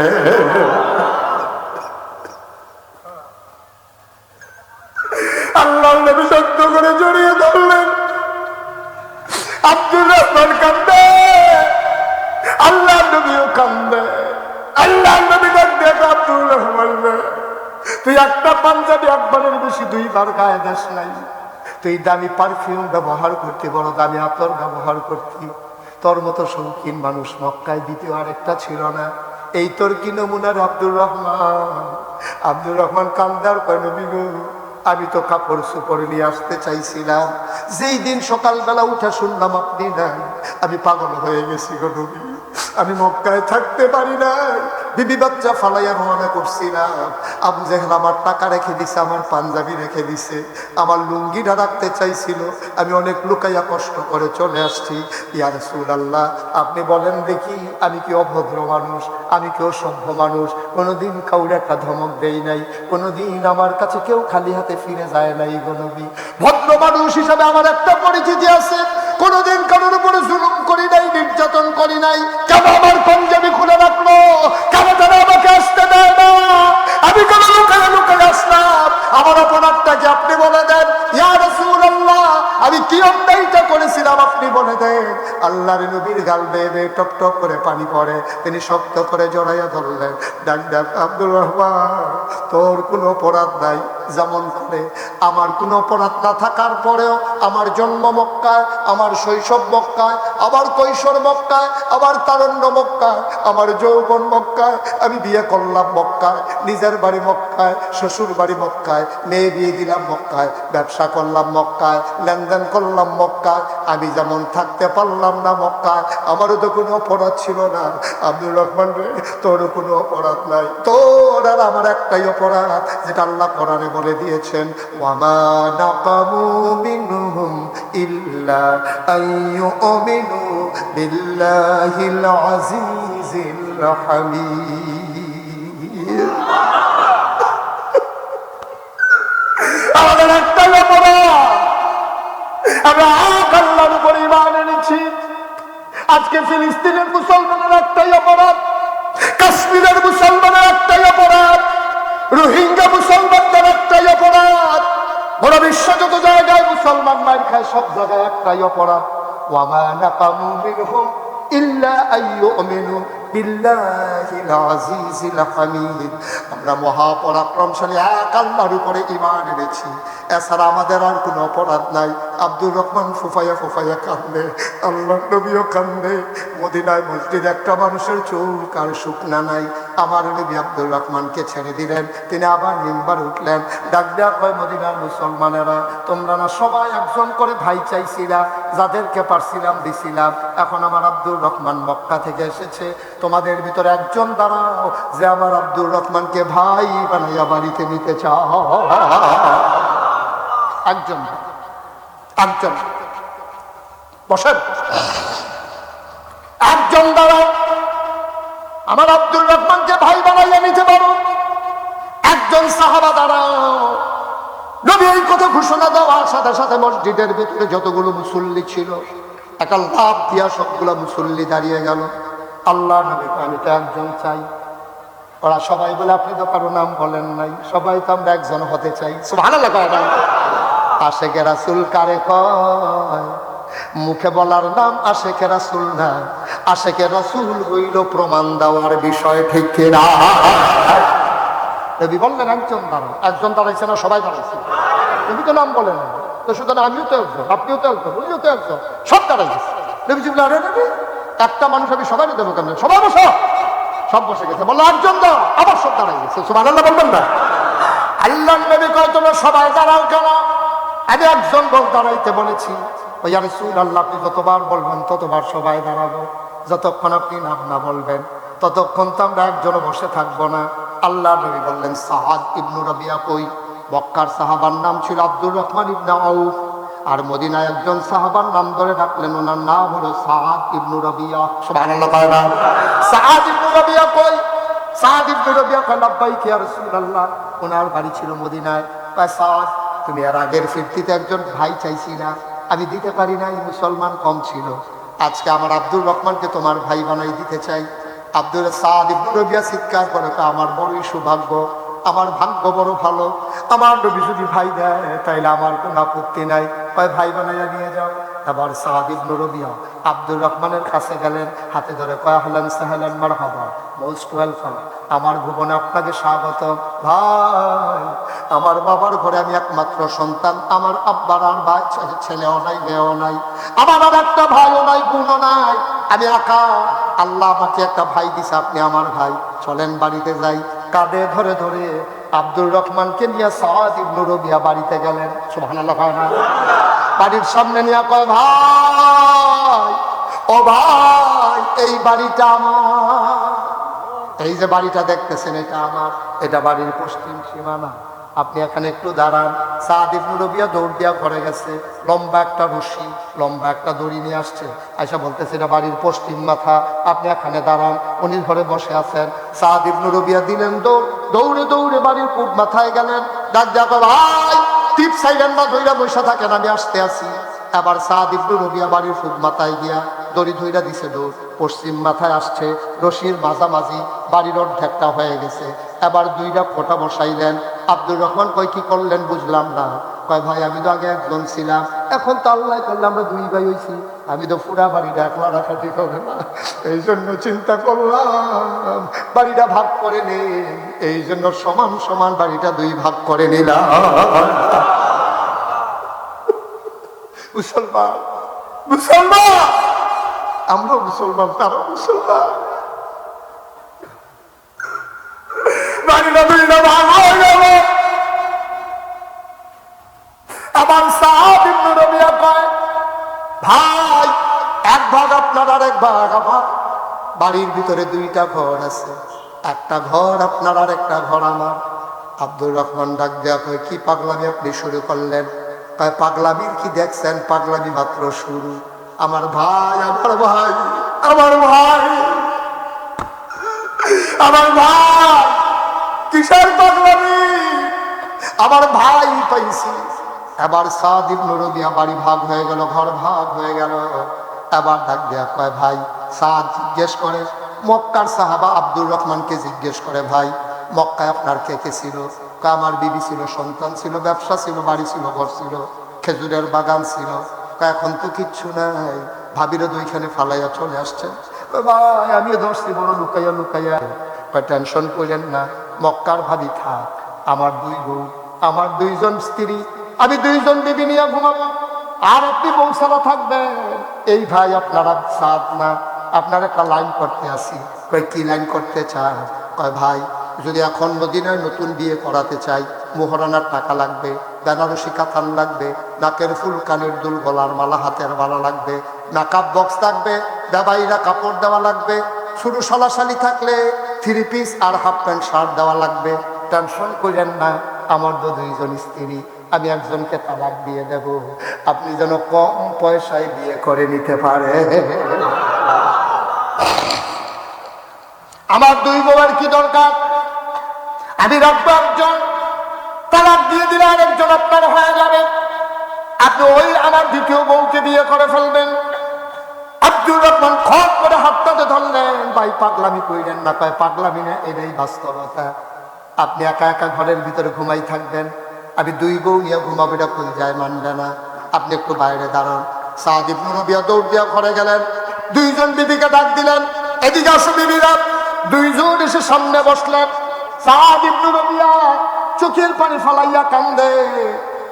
Speaker 1: আল্লাহ নবী শক্ত করে জড়িয়ে ধরলেন। আব্দুর রহমান কান্দে, আল্লাহ নবীও কান্দে। আল্লাহ নবী ডাক দেখ আব্দুর রহমান, তুই একটা পাঞ্জাবি একবারের বেশি দুইবার গায়ে দাস নাই। তুই দামি পারফিউম ব্যবহার করতি, বড় দামি আতর ব্যবহার করতি। তোর মতো শৌখিন মানুষ মক্কায় দ্বিতীয় আরেকটা ছিল না। এই তোর কি নমুনার আব্দুর রহমান? আব্দুর রহমান কান্দার কয় নবী গো, আমি তো কাপড় চোপড় নিয়ে আসতে চাইছিলাম, যেই দিন সকালবেলা উঠে শুনলাম আপনি নাই, আমি পাগল হয়ে গেছি গো নবী। আমি মক্কায় থাকতে পারি না, বিবি বাচ্চা ফালাইয়া রওনা করছিলাম। আবু জেহেল আমার টাকা রেখে দিছে, আমার পাঞ্জাবি রেখে দিছে, আমার লুঙ্গিটা রাখতে চাইছিল। আমি অনেক লুকাইয়া কষ্ট করে চলে আসছি। ইয়া রাসূলুল্লাহ, আপনি বলেন দেখি আমি কি অভদ্র মানুষ? আমি কি অসভ্য মানুষ? কোনোদিন কাউরে একটা ধমক দেই নাই, কোনোদিন আমার কাছে কেউ খালি হাতে ফিরে যায় নাই গো নবী। ভদ্র মানুষ হিসাবে আমার একটা পরিচিতি আছে। কোনোদিন কারোর উপরে জুলুম করি নাই, নির্যাতন করি নাই। কেন আমার পাঞ্জাবি খুলে রাখলো? কেন তারা আমাকে আসতে দেয় না? আমি কেন লুকায় লুকায় আসলাম? আমার অপরাধটাকে আপনি বলে দেন ইয়া রাসূলুল্লাহ, আমি কি অন্যায়টা আল্লাহর নবীর গাল বেয়ে বেয়ে টপ টপ করে পানি পড়ে। তিনি শক্ত করে জড়াইয়া ধরলেন। ডাক ডাক আব্দুর রহমান, তোর কোনো অপরাধ নাই। যেমন করে আমার কোনো অপরাধ না থাকার পরেও আমার জন্ম মক্কায়, আমার শৈশব মক্কায়, আমার কৈশোর মক্কায়, আমার তারুণ্য মক্কায়, আমার যৌবন মক্কায়, আমি বিয়ে করলাম মক্কায়, নিজের বাড়ি মক্কায়, শ্বশুর বাড়ি মক্কায়, মেয়ে বিয়ে দিলাম মক্কায়, ব্যবসা করলাম মক্কায়, লেনদেন করলাম মক্কায়, আমি যেমন থাকতে পারলাম না মক্কায়, আমারও তো কোনো অপরাধ ছিল না। আব্দুর রহমান রে, তোরও কোনো অপরাধ নাই। তোর আর আমার একটাই অপরাধ, যেটা আল্লাহ কোরআনে বলে দিয়েছেন, ওয়ামা নাকামু মিনহুম ইল্লা আইয়ুমিনু বিল্লাহিল আজিজিল হামিদ। আমাদের একটাই অপরাধ, আমরা আল্লাহর উপর ঈমান এনেছি। আজকে ফিলিস্তিনের মুসলমানের একটাই অপরাধ, কাশ্মীরের মুসলমানের একটাই অপরাধ, রোহিঙ্গা মুসলমানদের একটাই অপরাধ, গোটা বিশ্ব যত জায়গায় মুসলমান মার খায় সব জায়গায় একটাই অপরাধ, ওয়ামা নাকামু মিনহুম ইল্লা আইয়ুমিনু বিল্লাহিল আজিজিল হামিদ। আমরা মহাপরাক্রমশালী এক আল্লাহর উপরে ঈমান এনেছি, এছাড়া আমাদের আর কোনো অপরাধ নাই। আব্দুর রহমান ফুফাইয়া ফুফাইয়া কান্দে, আল্লাহর নবীও কান্দে। মদিনায় মসজিদে একটা মানুষের চুল আর শুকনা নাই। আমার নবী আব্দুর রহমানকে ছেড়ে দিলেন, তিনি আবার মিম্বার উঠলেন। ডাক ডাক হয়, মদিনার মুসলমানেরা, তোমরা না সবাই একজন করে ভাই চাইছিলা, যাদেরকে পারছিলাম দিছিলাম। এখন আমার আব্দুর রহমান মক্কা থেকে এসেছে, তোমাদের ভিতরে একজন দাঁড়াও যে আমার আব্দুর রহমানকে ভাই বানাইয়া বাড়িতে নিতে চাও। একজন একজন বসেন, একজন দাঁড়াও, আমার আব্দুর রহমানকে ভাই বানাইয়া নিতে পারো। একজন সাহাবা দাঁড়াও। নবী এই কথা ঘোষণা দেওয়ার সাথে সাথে মসজিদের ভিতরে যতগুলো মুসল্লি ছিল একটা লাভ দিয়া সবগুলো মুসল্লি দাঁড়িয়ে গেল। আল্লাহ নবী, আমি তো একজন চাই। ওরা সবাই বলে, আপনি তো কারো নাম বলেন নাই, সবাই তো আমরা একজন হতে চাই। সুবহানাল্লাহ। আশেকে রাসূল কারে কয়? মুখে বলার নাম আশেকে রাসূল না, আশেকে রাসূল হইল প্রমাণ দেওয়ার বিষয়, ঠিক কিনা? নবী বললেন একজন দাঁড়াও। একজন দাঁড়াইছে না, সবাই দাঁড়াইছে। নবী তো নাম বলেন না, তো সুতরাং আমিও তো একজন, আপনিও তো একজন, উনিও তো একজন, সব দাঁড়াইছে। নবীজি বললেন, আরে নবী, একটা মানুষ আমি সবাই দেবো কেন? সবাই বসো। সব বসে গেছে। বললো একজন দাও, আবার সব দাঁড়াই গেছে। সুবহানাল্লাহ বলবেন না? আল্লাহ নবী কয়, তোমরা সবাই দাঁড়াও কেন? আমি একজন লোক দাঁড়াইতে বলেছি। ওই ইয়া রাসূলুল্লাহ, আপনি যতবার বলবেন ততবার সবাই দাঁড়াবো। যতক্ষণ আপনি নাম না বলবেন ততক্ষণ তো আমরা একজনও বসে থাকবো না। আল্লাহ নবী বললেন, সাআদ ইবনু রাবিয়া কই? মক্কার সাহাবার নাম ছিল আব্দুর রহমান ইবনে আউফ। আর মদিনায় একজন সাহাবার নাম ধরে ডাকলেন, ওনার নাম হলো সাআদ ইবনু রাবিয়া। সুবহানাল্লাহ। সাআদ ইবনু রাবিয়া কই? সাআদ ইবনু রাবিয়া কয়, লাব্বাইক ইয়া রাসূলুল্লাহ। ওনার বাড়ি ছিল মদিনায়। কয়, সাআদ, তুমি এর আগের ফিরতিতে একজন ভাই চাইছি না, আমি দিতে পারি নাই, মুসলমান কম ছিল। আজকে আমার আব্দুর রহমানকে তোমার ভাই বানাই দিতে চাই। আব্দুল সাআদ ইবনু রাবিয়া চিৎকার করে, আমার বড়ই সৌভাগ্য, আমার ভাগ্য বড় ভালো। আমার নবী যদি ভাই দেয় তাইলে আমার কোনো আপত্তি নাই। কয়, ভাই বানাইয়া নিয়ে যাও। আবার সাআদ ইবনু রাবিয়া আব্দুর রহমানের কাছে গেলেন, হাতে ধরে কয়, আহলান সাহলান মারহাবা, মোস্ট ওয়েলকাম, আমার ভুবনে আপনাকে স্বাগত। ভাই, আমার বাবার ঘরে আমি একমাত্র সন্তান, আমার আব্বার আর ভাই ছেলেও নাই, মেয়েও নাই, আমার আর একটা ভাইও নাই, বোনও নাই, আমি একা। আল্লাহ আমাকে একটা ভাই দিছে, আপনি আমার ভাই, চলেন বাড়িতে যাই। কাঁধে ধরে ধরে আব্দুর রহমানকে নিয়ে সাআদ ইবনু রাবিয়া বাড়িতে গেলেন। সুবহানাল্লাহ। বাড়ির সামনে নিয়ে কয়, ভাই, ও ভাই, এই বাড়িটা আমার, এই যে বাড়িটা দেখতেছেন এটা আমার, এটা বাড়ির পশ্চিম সীমানা, আপনি এখানে একটু দাঁড়ান। সাআদ ইবনু রাবিয়া দৌড় দিয়া ঘরে গেছে, লম্বা একটা রশি, লম্বা একটা দড়ি নিয়ে আসছে, আয়সা বলতেছে এটা বাড়ির পশ্চিম মাথা, আপনি এখানে দাঁড়ান। উনি ঘরে বসে আছেন। সাআদ ইবনু রাবিয়া দিলেন দৌড়, দৌড়ে দৌড়ে বাড়ির পূব মাথায় গেলেন। ডাক দিয়া কয়, ভাই, টিপ সাইলেন না, ধইরা বসে থাকেন, আমি আসতে আসি। আবার সাআদ ইবনু রাবিয়া বাড়ির পূব মাথায় গিয়া দড়ি ধইরা দিছে দৌড়, পশ্চিম মাথায় আসছে, রশির মাঝামাঝি বাড়ির অর্ধেকটা হয়ে গেছে। এবার দুইটা ফোঁটা বসাইলেন। আব্দুর রহমান কয়, কি করলেন বুঝলাম না। কয় ভাই আমি তো আগে একজন ছিলাম, এখন তো আল্লাহ করলে আমরা দুই ভাই হয়েছি, আমি তো পুরা বাড়িটা একলা রাখা ঠিক হবে না, এই জন্য চিন্তা করলাম বাড়িটা ভাগ করে নে, এই জন্য সমান সমান বাড়িটা দুই ভাগ করে নিলাম। মুসলমান মুসলমান, আমরা মুসলমান, তারা মুসলমান, বাড়িটা দুইটা ভাগ হয়ে গেল। আমার সাহাব ইবনে রবিয়া কয় ভাই এক ভাগ আপনার আর এক ভাগ আমার, বাড়ির ভিতরে দুইটা ঘর আছে, একটা ঘর আপনার আর একটা ঘর আমার। আব্দুর রহমান ডাক দেয়া কয় কি পাগলামি আপনি শুরু করলেন? কয় পাগলামির কি দেখছেন, পাগলামি মাত্র শুরু। আমার ভাই আমার ভাই আমার ভাই আমার ভাই, কিসের পাগলামি? আমার ভাই পাইছি। এবার সাদ ইবনে রবিয়া বাড়ি ভাগ হয়ে গেল, ঘর ভাগ হয়ে গেল। এবার ডাক দেয়া কয় ভাই, সাদ জিজ্ঞেস করে মক্কার সাহাবা আব্দুর রহমানকে জিজ্ঞেস করে ভাই মক্কায় আপনার কে কে ছিল? আমার বিবি ছিল, সন্তান ছিল, ব্যবসা ছিল, বাড়ি ছিল, ঘর ছিল, খেজুরের বাগান ছিল। এখন তো কিচ্ছু নাই, ভাবিরে দুইখানে ফালাইয়া চলে আসছেন। ভাই আমিও ধরছি বড় লুকাইয়া লুকাইয়া। টেনশন করেন না, মক্কার ভাবি থাক, আমার দুই বউ, আমার দুইজন স্ত্রী, আমি দুইজন বিবি নিয়ে ঘুমাবো, আর আপনি বউ ছাড়া থাকবেন। এই ভাই আপনারা সাদ না, আপনার একটা লাইন করতে আসি। কয় কি লাইন করতে চান? কয় ভাই যদি এখন মদিনায় নতুন বিয়ে করাতে চাই, মোহরানার টাকা লাগবে, বেনারসি কাতান লাগবে, নাকের ফুল, কানের দুল, গলার মালা, হাতের মালা লাগবে, নাকাব বক্স লাগবে, বেবাইরা কাপড় দেওয়া লাগবে, শুরু সলাশালি থাকলে 3 পিস আর হাফ প্যান্ট শার্ট দেওয়া লাগবে। টেনশন করেন না, আমার তো দুইজন স্ত্রী, আমি একজনকে তালাক দিয়ে দেব, আপনি যেন কম পয়সায় বিয়ে করে নিতে পারে। আমার দুই বউয়ের কি দরকার? আমি রাখবো একজন, তালাক দিয়ে দিলে আরেকজন আপনার হয়ে যাবে, আপনি ওই আমার দ্বিতীয় বউকে বিয়ে করে ফেলবেন। আব্দুর রহমান খট করে হাতটাতে ধরলেন, ভাই পাগলামি কইলেন না। কয় পাগলামি না, এটাই বাস্তবতা। আপনি একা একা ঘরের ভিতরে ঘুমাই থাকবেন, আমি দুই বউ নিয়ে ঘুমাবো, এটা কোন যায় মানবে না, আপনি একটু বাইরে দাঁড়ান। সাদ ইবনে রবিয়া দৌড় দিয়া ঘরে গেলেন, দুইজন বিবিকে ডাক দিলেন, এদিকে আসো বিবিরা। দুইজন এসে সামনে বসলেন। সাদ ইবনে রবিয়া চোখের পানি ফালাইয়া কান্দে,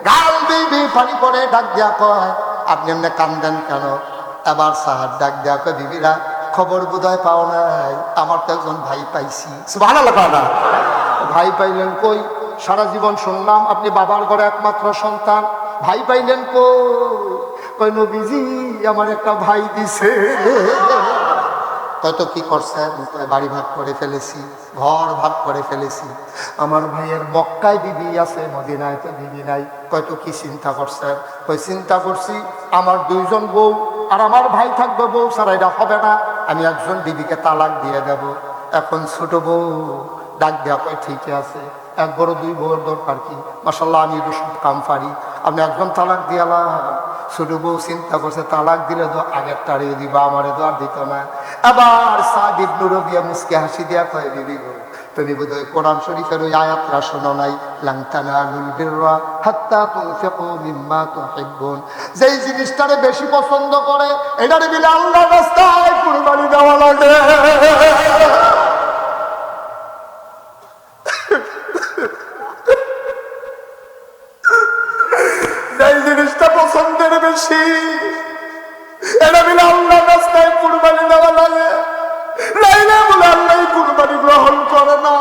Speaker 1: গাল দিবি পানি পরে ডাক দিয়া কয় আপনি এমনি কান্দেন কেন? এবার সাহার ডাক দেয়া কয় বিবিরা খবর বোধহয় পাও নাই, আমার তো একজন ভাই পাইছি। সুবহানাল্লাহ না ভাই পাইলেন কই? সারা জীবন শুনলাম আপনি বাবার ঘরে একমাত্র সন্তান, ভাই পাইলেন কই? নবীজি আমার একটা ভাই দিছে। কত কি করছেন? বাড়ি ভাগ করে ফেলেছি, ঘর ভাগ করে ফেলেছি, আমার ভাইয়ের মক্কায় বিবি আছে, মদিনায় তো বিবি নাই। কত কি চিন্তা করছেন? কই চিন্তা করছি আমার দুইজন বউ আর আমার ভাই থাকবে, বউ ছাড়া এটা হবে না, আমি একজন বিবিকে তালাক দিয়ে দেব। এখন ছোট বউ ডাক দেওয়া কয় ঠিক আছে, এক বড় দুই বউয়ের দরকার কি? মাশাআল্লাহ আমি তো সব কাম পারি, আপনি একজন তালাক দিয়ালাম। ছোট বউ চিন্তা করছে তালাক দিলে তো আগের তাড়িয়ে দিবা, আমারে তো আর দিত না। আবার সাদ ইবনে রবিয়া মুস্কি হাসি দিয়া কয় বিবি গো, তুমি বোধহয় কোরআন শরীফের ওই আয়াতটা শোনো নাই, লান তানালুল বিররা হাত্তা তুনফিকু মিম্মা তুহিব্বুন। যেই জিনিসটারে বেশি পছন্দ করে এটারে বিলে আল্লাহর রাস্তায় কুরবানি দেওয়া লাগে। যেই জিনিসটা পছন্দের বেশি এটা বিলে আল্লাহর রাস্তায় কুরবানি দেওয়া লাগে, নাইলে বলে আল্লাহ কুরবানি গ্রহণ করে না।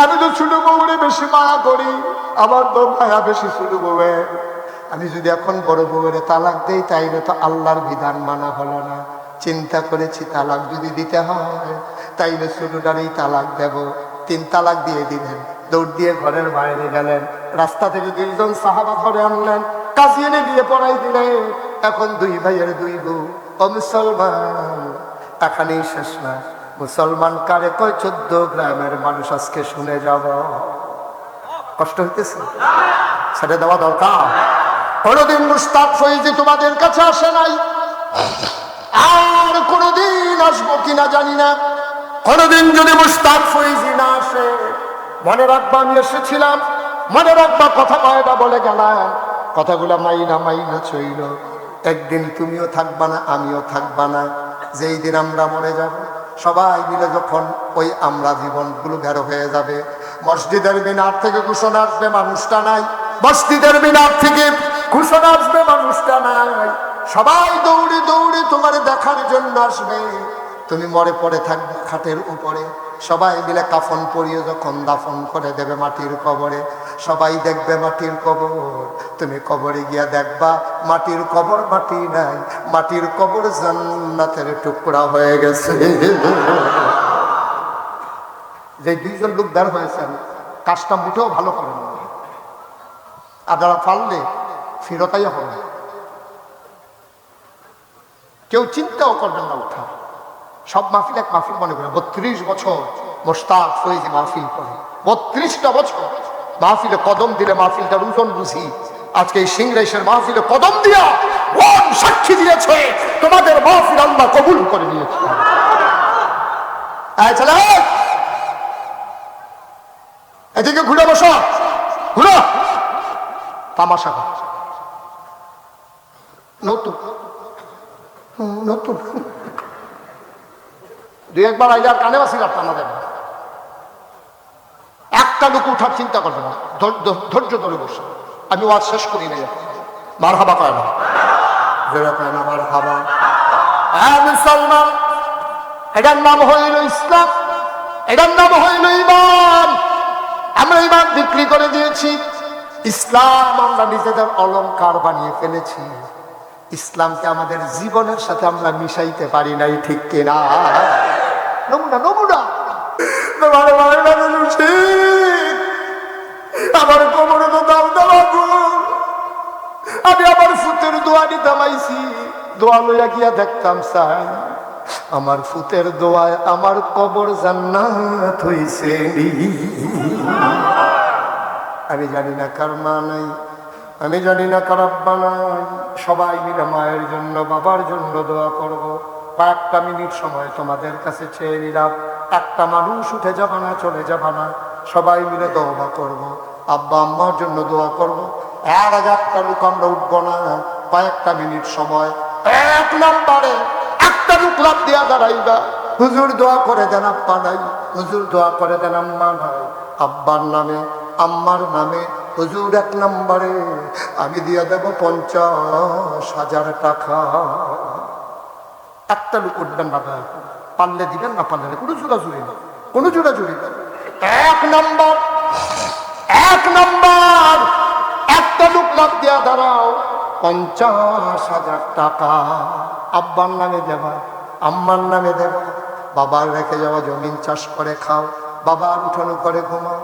Speaker 1: আমি তো ছোট বউরে বেশি মায়া করি, আমার তো মায়া বেশি ছোট বউয়ের। আমি যদি এখন বড় বউয়ের তালাক দেই তাইলে তো আল্লাহর বিধান মানা হলো না। চিন্তা করেছি তালাক যদি দিতে হয় তাইলে ছোটটারই তালাক দেব। 3 তালাক দিয়ে দিলেন, দৌড় দিয়ে ঘরের বাইরে গেলেন, রাস্তা থেকে 2জন সাহাবা ঘরে আনলেন, কাজী এনে দিয়ে পড়াই দিলেন। এখন 2 ভাইয়ের 2 বউ। ও মুসলমান, এখানেই শেষ না, মুসলমান কারে কয় 14 গ্রামের মানুষ আজকে শুনে যাব। কষ্ট হইতেছে, ছেড়ে দেওয়া দরকার। কোনদিন মুস্তাক ফৈজি তোমাদের কাছে আসে নাই, আর কোনদিন আসবো কিনা জানি না। কোনদিন যদি মুস্তাক ফৈজি না আসে মনে রাখবো আমি এসেছিলাম মনে রাখবা, কথা কয়টা বলে গেলাম, কথাগুলা মাইনা মাইনা চইল। একদিন তুমিও থাকবা না, আমিও থাকবা না। যেই দিন আমরা মরে যাব, সবাই মিলে যখন ওই আমরা জীবনগুলো বেরো হয়ে যাবে, মসজিদের মিনার থেকে ঘোষণা আসবে মানুষটা নাই, মসজিদের মিনার থেকে ঘোষণা আসবে মানুষটা নাই। সবাই দৌড়ে দৌড়ে তোমার দেখার জন্য আসবে। তুমি মরে পড়ে থাকবে খাটের উপরে, সবাই মিলে কাফন পরিয়ে যখন দাফন করে দেবে মাটির কবরে, সবাই দেখবে মাটির কবর। তুমি কবরে গিয়া দেখবা মাটির কবর মাটি নাই, মাটির কবর জান্নাতের টুকরা হয়ে গেছে। যে দুইজন লোক বের হয়েছেন, কাজটা মুঠেও ভালো করেন না, আপনারা পারলে ফিরতাই হবে। কেউ চিন্তাও করবেন না উঠা। সব মাহফিল এক মাহফিল মনে করে। 32 বছর মোশতাক ফয়েজি মাহফিল করে, 32টা বছর মাহফিলে কদম দিলে মাহফিলটার ওজন বুঝি। আজকে এই সিংরাইশের মাহফিলে কদম দিয়া মন সাক্ষী দিয়েছে তোমাদের মাহফিল আল্লাহ কবুল করে নিয়েছে। এদিকে ঘুরে বসো, ঘুরো, তামাশা কর। নতুন নতুন দুই একবার আইলে আর কানে বাসি রাখতাম আমাদের। একটা লোক উঠার চিন্তা করবে না, ধৈর্য ধরে বসে। আমি ওয়াজ শেষ করি না, মার হাবা কয় না, জোরে কয় না মার হাবা। মুসলমান, এটার নাম হইল ইসলাম, এটার নাম হইল ঈমান। আমরা ঈমান বিক্রি করে দিয়েছি, ইসলাম আমরা নিজেদের অলংকার বানিয়ে ফেলেছি। ইসলামকে আমাদের জীবনের সাথে আমরা মিশাইতে পারি নাই, ঠিক কিনা? নমুনা নমুনা আমার কোমরে তো দাম দেওয়া, আমি আমার ফুতের দোয়া নিতে পাইছি, দোয়া লইয়া গিয়া দেখতাম চাই আমার ফুতের দোয়ায় আমার কবর জান্নাত হইছে। আমি জানি না কার মা নাই, আমি জানি না কার আব্বা নাই, সবাই মিলে মায়ের জন্য বাবার জন্য দোয়া করব। কয়েকটা মিনিট সময় তোমাদের কাছে চেয়ে নিলাম, একটা মানুষ উঠে যাবা না, চলে যাবা না, সবাই মিলে দোয়া করব, আব্বা আম্মার জন্য দোয়া করব। এর আগে একটা লোক আমরা উঠবো না, কয়েকটা মিনিট সময়। এক নম্বরে একটা লোক লাভ দিয়া দাঁড়াইবা, হুজুর দোয়া করে দেন আব্বা নাই, হুজুর দোয়া করে দেন আম্মা নাই। আব্বার নামে আম্মার নামে হুজুর এক নম্বরে আমি দিয়ে দেব 50,000 টাকা। একটা লোক উঠবেন না, পারলে দিবেন, না পারলে কোনো জোড়াজুড়ি না, কোনো জোড়াজুড়ি না। এক নম্বর, এক নম্বর একটা লোক লাভ দিয়া দাঁড়াও, 50,000 টাকা আব্বার নামে দেবা, আম্মার নামে দেবা। বাবার রেখে যাওয়া জমিন চাষ করে খাও, বাবার উঠানো করে ঘুমাও,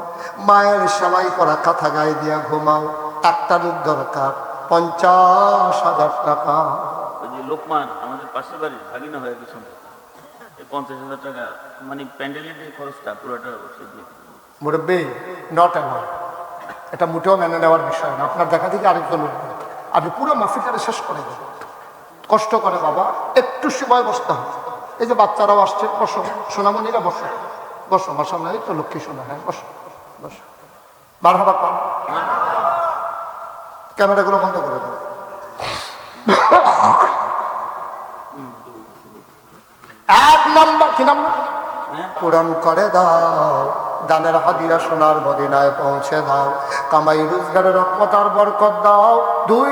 Speaker 1: মায়ের সেলাই করা কাঁথা গায়ে দিয়া ঘুমাও। একটা লোক দরকার, 50,000 টাকা।
Speaker 2: লোকমান আমাদের পাশের বাড়ির ভাগিনা হয়ে গেছে, 50,000 টাকা মানে প্যান্ডেলের খরচটা পুরোটা
Speaker 1: মুরব্বী নট অ্যালাউড। এটা মোটেও মেনে নেওয়ার বিষয় না। আপনার দেখা থেকে আরেকজন উঠবে, আপনি পুরো মাফিকারে শেষ করে দেবেন। কষ্ট করে বাবা, একটু সময় বসতে হবে। এই যে বাচ্চারাও আসছে, বসো সোনামণিরা, বসো বসো, মাশাআল্লাহ, এই তো লক্ষ্মী সোনা, হ্যাঁ বসো বসো। মারহাবা কর, ক্যামেরাগুলো বন্ধ করে দেবো। এক নম্বর, কি নাম্বার? পূরণ করে দাও, দানের হাদিয়া সোনার মদিনায় পৌঁছে দাও, কামাই রোজগারের রহমতার বরকত দাও। 2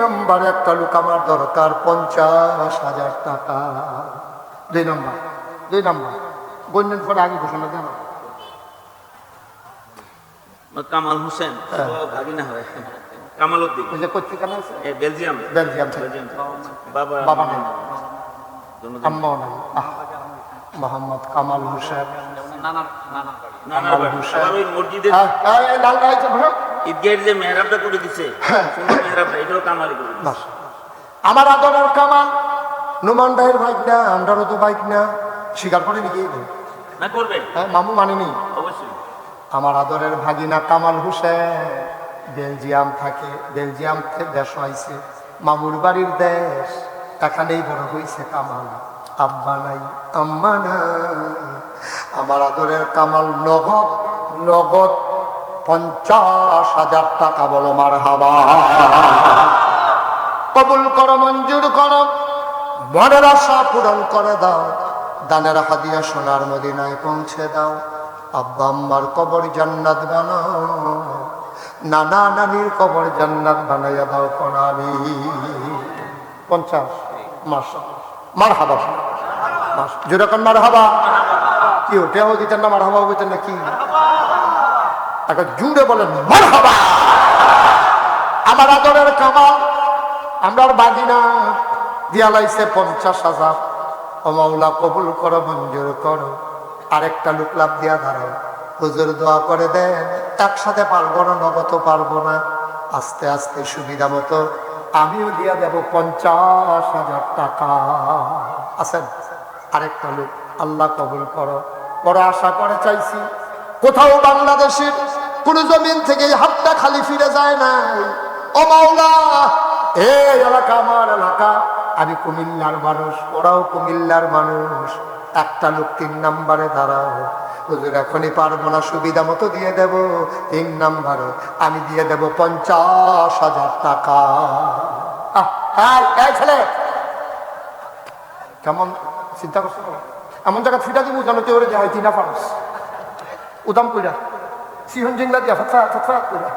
Speaker 1: নম্বর একটা লোক আমার দরকার, 50,000 টাকা। 2 নম্বর, 2 নম্বর গণ্যের পরে আগে ঘোষণা দেন।
Speaker 2: কামাল হোসেন ভাগিনা হয়, কামাল উদ্দিন,
Speaker 1: পত্রিকা আছে
Speaker 2: বেলজিয়াম,
Speaker 1: বেলজিয়াম,
Speaker 2: বাবা
Speaker 1: বাবা নেই, আম্মাও নেই। মোহাম্মদ কামাল হোসেন, আমার আদরের কামাল, নুমান ভাইয়ের বাইক না, আমরারও তো বাইক না, স্বীকার করে নাকি মামু মানেনি। আমার আদরের ভাগিনা কামাল হোসেন বেলজিয়াম থাকে, বেলজিয়াম দেশ হয়েছে মামুর বাড়ির দেশ, এখানেই বড় হয়েছে কামাল। আব্বা নাই, আম্মা নাই, আমার আদরের কামাল নগদ নগদ 50,000 টাকা। বলো মারহাবা। কবুল করো, মঞ্জুর করো, মনের আশা পূরণ করে দাও, দানের হাদিয়া সোনার মদিনায় পৌঁছে দাও। আব্বা আম্মার কবর জান্নাত বানাও, নানা নানির কবর জান্নাত বানাইয়া দাও কোনামি। 50 মাস মারহাবা মাস যেরকম মারহাবা। কি ওটাও দিতেন না, মারহাবা বলতেন না কি? একটা জুড়ে বলেন মারহাবা। আমার আদরের কামাল, আমরা বাগিনা দিয়া লাইছে 50,000। ও মাওলা কবুল করো, মঞ্জুর করো। আরেকটা লোক লাভ দিয়া দাঁড়াও, হুজুর দোয়া করে দেন। একসাথে পারবো না, নগদ পারবো না, আস্তে আস্তে সুবিধা মতো আমিও দিয়া দেব 50,000 টাকা। আছেন? আরেকটা লোক, আল্লাহ কবুল করো। বড় আশা করে চাইছি, কোথাও বাংলাদেশের কোন জমিন থেকে হাতটা খালি ফিরে যায় না। ও মাওলা, এই এলাকা আমার এলাকা, আমি কুমিল্লার মানুষ, ওরাও কুমিল্লার মানুষ। একটা লোক 3 নম্বরে দাঁড়াও, হুজুর এখনই পারবো না, সুবিধা মতো দিয়ে দেব। 3 নম্বরে আমি দিয়ে দেব 50,000 টাকা। ছেলে কেমন চিন্তা করছো? এমন জায়গা ফিটা দিব যেন কেউ দেয় তিনা ফারস উদাম কইরা সিহন জিংলা দিয়া ফাতফা ফাতফা কইরা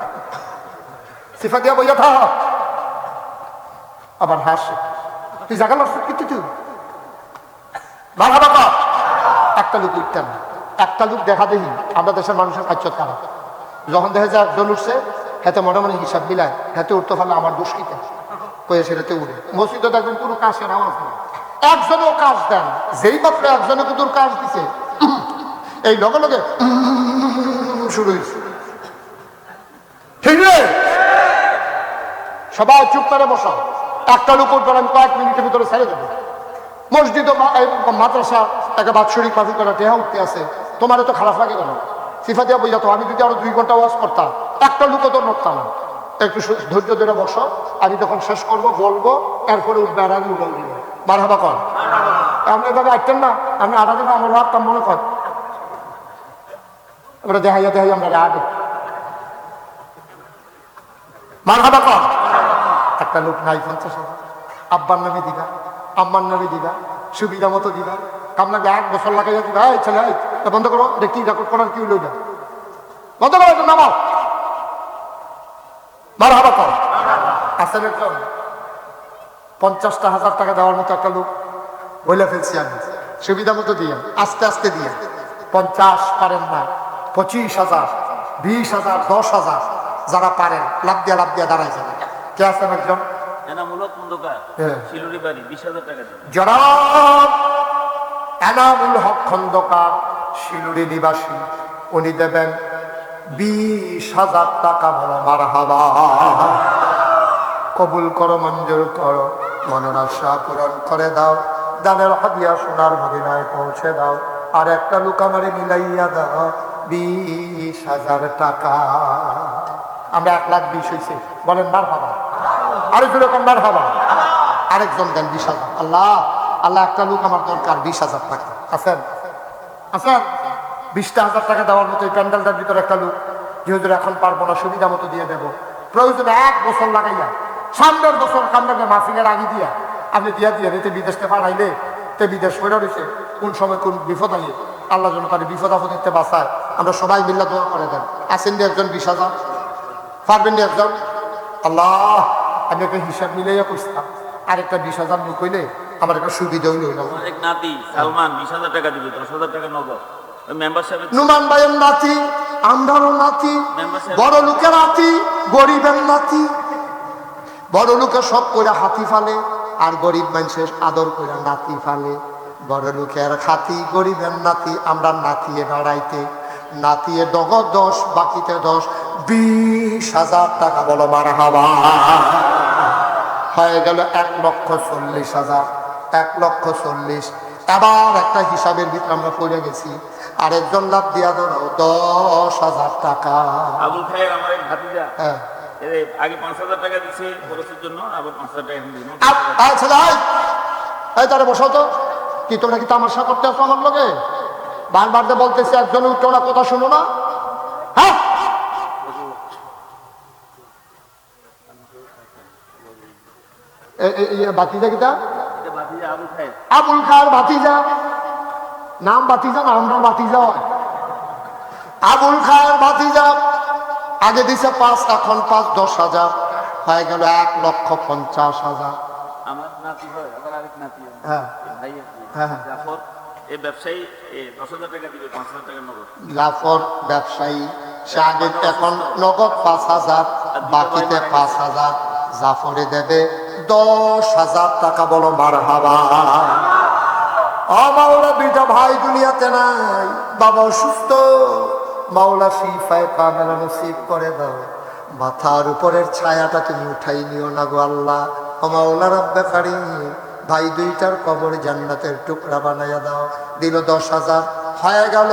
Speaker 1: সিফা দিয়া বইয়া থাক। আবার হাসে, তুই জায়গা নষ্ট কিন্তু তুই ভালো বাবা। একটা লোক উঠতেন, একটা লোক দেখা দেখি আমরা দেশের মানুষের কাজ খারাপ। যখন দেখা যায় একজন উঠছে, হাতে মোটামুটি হিসাব মিলায়, হাতে উঠতে পারলে আমার দুষ্কৃতে কয়ে সেটাতে উড়ে। মসজিদে দেখবেন কোনো কাজের আওয়াজ নেই, একজনও কাজ দেন। যেই মাত্র একজনে কুতুর কাজ দিছে, এই লগে লগে শুরু হয়েছে। ঠিক রে? সবাই চুপ করে বসা। একটা লোক উঠবেন, আমি কয়েক মিনিটের ভিতরে ছেড়ে দেবো। মসজিদ মাদ্রাসা একটা বাৎসরিক পাখি করা টেহা উঠতে আছে, তোমার তো খারাপ লাগে কেন? সিফা দিয়া বই যেত, আমি যদি আরো 2 ঘন্টা ওয়াজ করতাম, একটা লোকও তো নড়তাম না। একটু ধৈর্য ধরে বসো, আমি যখন শেষ করবো বলবো, এরপরে উঠবে আর আগে উঠাল দিবে। মারহাবা কর। আপনি এভাবে আসতেন না, আমি আধা দিন আমার ভাবতাম মনে কর এবারে দেখাইয়া দেখাই আমরা আগে মারহাবা কর। একটা লোক নাই 50,000, আব্বার নামে দিবা, আম্মার নামে দিবা, সুবিধা মতো দিবা। আপনাকে 1 বছর লাগাইয়া দিবা। এই ছেলে, বন্ধ করো, দেখি রেকর্ড করার কি হইল, বন্ধ করো, এটা নামাও। মারহাবা কর। আসেন একজন 50,000 টাকা দেওয়ার মতো একটা লোক বলে ফেলছি আমি, সুবিধা মতো দিয়ে আস্তে আস্তে দিয়ে। 50 পারেন না, 25,000, 20,000, 10,000 যারা পারেন লাভ দিয়া দাঁড়াই যাবে। কে আছেন একজন?
Speaker 2: এনামূলক খন্দকার, শিলুরি বাড়ি, 20,000 টাকা দেন।
Speaker 1: জনাব এনামুল হক খন্দকার, শিলুরি নিবাসী, উনি দেবেন 20,000 টাকা। বলো মারহাবা। কবুল করো, মঞ্জুর করো, মনের আশা পূরণ করে দাও, দানের হাদিয়া সোনার মদিনায় পৌঁছে দাও। আর একটা লোক আমারে মিলাইয়া দাও 20,000 টাকা। আমরা 1,20,000 হয়েছে, বলেন মারহাবা। আরেকজন রকম মারহাবা। আরেকজন দেন 20,000। আল্লাহ আল্লাহ, একটা লোক আমার দরকার 20,000 টাকা। আছেন? আছেন? 20,000 টাকা দেওয়ার মতো এই প্যান্ডেলটার ভিতরে একটা লোক, যেহেতু এখন পারবো না, সুবিধা মতো দিয়ে দেবো। প্রয়োজনে 1 বছর লাগাইয়া, সামনের বছর কামড়াকে মাফিনের আগে দিয়া আপনি দিয়া এতে বিদেশে পাঠাইলে, তে বিদেশ ফেরা রয়েছে, কোন সময় কোন বিপদ আইলে আল্লাহ যেন তার বিপদ আপদে বাঁচায়। আমরা সবাই মিল্লা দোয়া করে দেন। আসেন দিয়ে একজন 20,000 পারবেন দিয়ে একজন? আল্লাহ, আমি একটা হিসাব মিলাইয়া করছিলাম, আরেকটা 20,000 লোক হইলে আমার একটা সুবিধা হইল।
Speaker 2: এক নাতি সালমান 20,000 টাকা দিবে, 10,000 টাকা নগদ। মেম্বারশিপ
Speaker 1: নুমান ভাইয়ের নাতি, আমরারও নাতি, বড় লোকের নাতি, গরিবের নাতি। বড় লোকের সব করে হাতি ফালে, আর গরিব মানুষের আদর করে নাতি ফালে। বড় লোকের খাতি, গরিবের নাতি, আমরা নাতিয়ে বেড়াইতে, নাতিয়ে নগদ 10, বাকিতে 10, 20,000 টাকা। বলো মারহাবা। হয়ে গেল 1,40,000, 1,40,000। এবার একটা হিসাবের ভিতরে আমরা পড়ে গেছি, আরেকজন লাভ দিয়া ধরো 10,000 টাকা।
Speaker 2: আবুল খায়ের আমার এক ভাতিজা,
Speaker 1: হ্যাঁ,
Speaker 2: আগে 5,000 টাকা দিচ্ছে খরচের জন্য, আবার 5,000 টাকা এখন দিন।
Speaker 1: তারা বসো তো, কি তোমরা কি তামাশা করতে আসো আমার লোকে? বারবার বলতেছি একজন উঠো না, কথা শুনো না। হ্যাঁ, বাতিজা কিতা
Speaker 2: এটা ভাতিজা আবু খায়ের।
Speaker 1: আবুল খায়ের ভাতিজা, নাম ভাতিজা না আমরা ভাতিজা হয়। আবুল খায়ের ভাতিজা আগে দিছে 5, এখন 5, 10,000 হয়ে গেল 1,50,000।
Speaker 2: আমার নাতি হয়, আবার আরেক নাতি হয়।
Speaker 1: হ্যাঁ
Speaker 2: এই ভাই আর কি।
Speaker 1: হ্যাঁ, হ্যাঁ।
Speaker 2: জাফর এই ব্যবসায়ী 10,000 টাকা দিবে, 5,000 টাকা নগদ।
Speaker 1: জাফর ব্যবসায়ী, সে আগে এখন নগদ 5,000, বাকিতে 5,000 জাফরে দেবে 10,000 টাকা। বলো মারহাবা। মাওলা দুইটা ভাই দুনিয়াতে নাই, বাবা অসুস্থ, মাওলা শিফায়ে কামেলা নসিব করে দাও। মাথার উপরের ছায়াটা তুমি উঠাই নিও না গো আল্লাহ। মাওলা রব্বে কারীম, ভাই দুইটার কবর জান্নাতের টুকরা বানাইয়া দাও। দিল 10,000, হয়ে গেল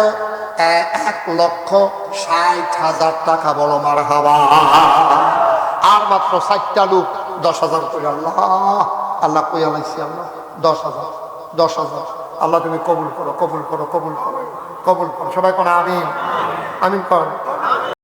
Speaker 1: 1,60,000 টাকা। বলো মারহাবা। আর মাত্র 4টা লোক 10,000 করে। আল্লাহ আল্লাহ কই আলাইছি আল্লাহ 10,000 10,000। আল্লাহ তুমি কবুল করো, কবুল করো, কবুল করো, কবুল করো। সবাই কোন আমিন, আমিন কর।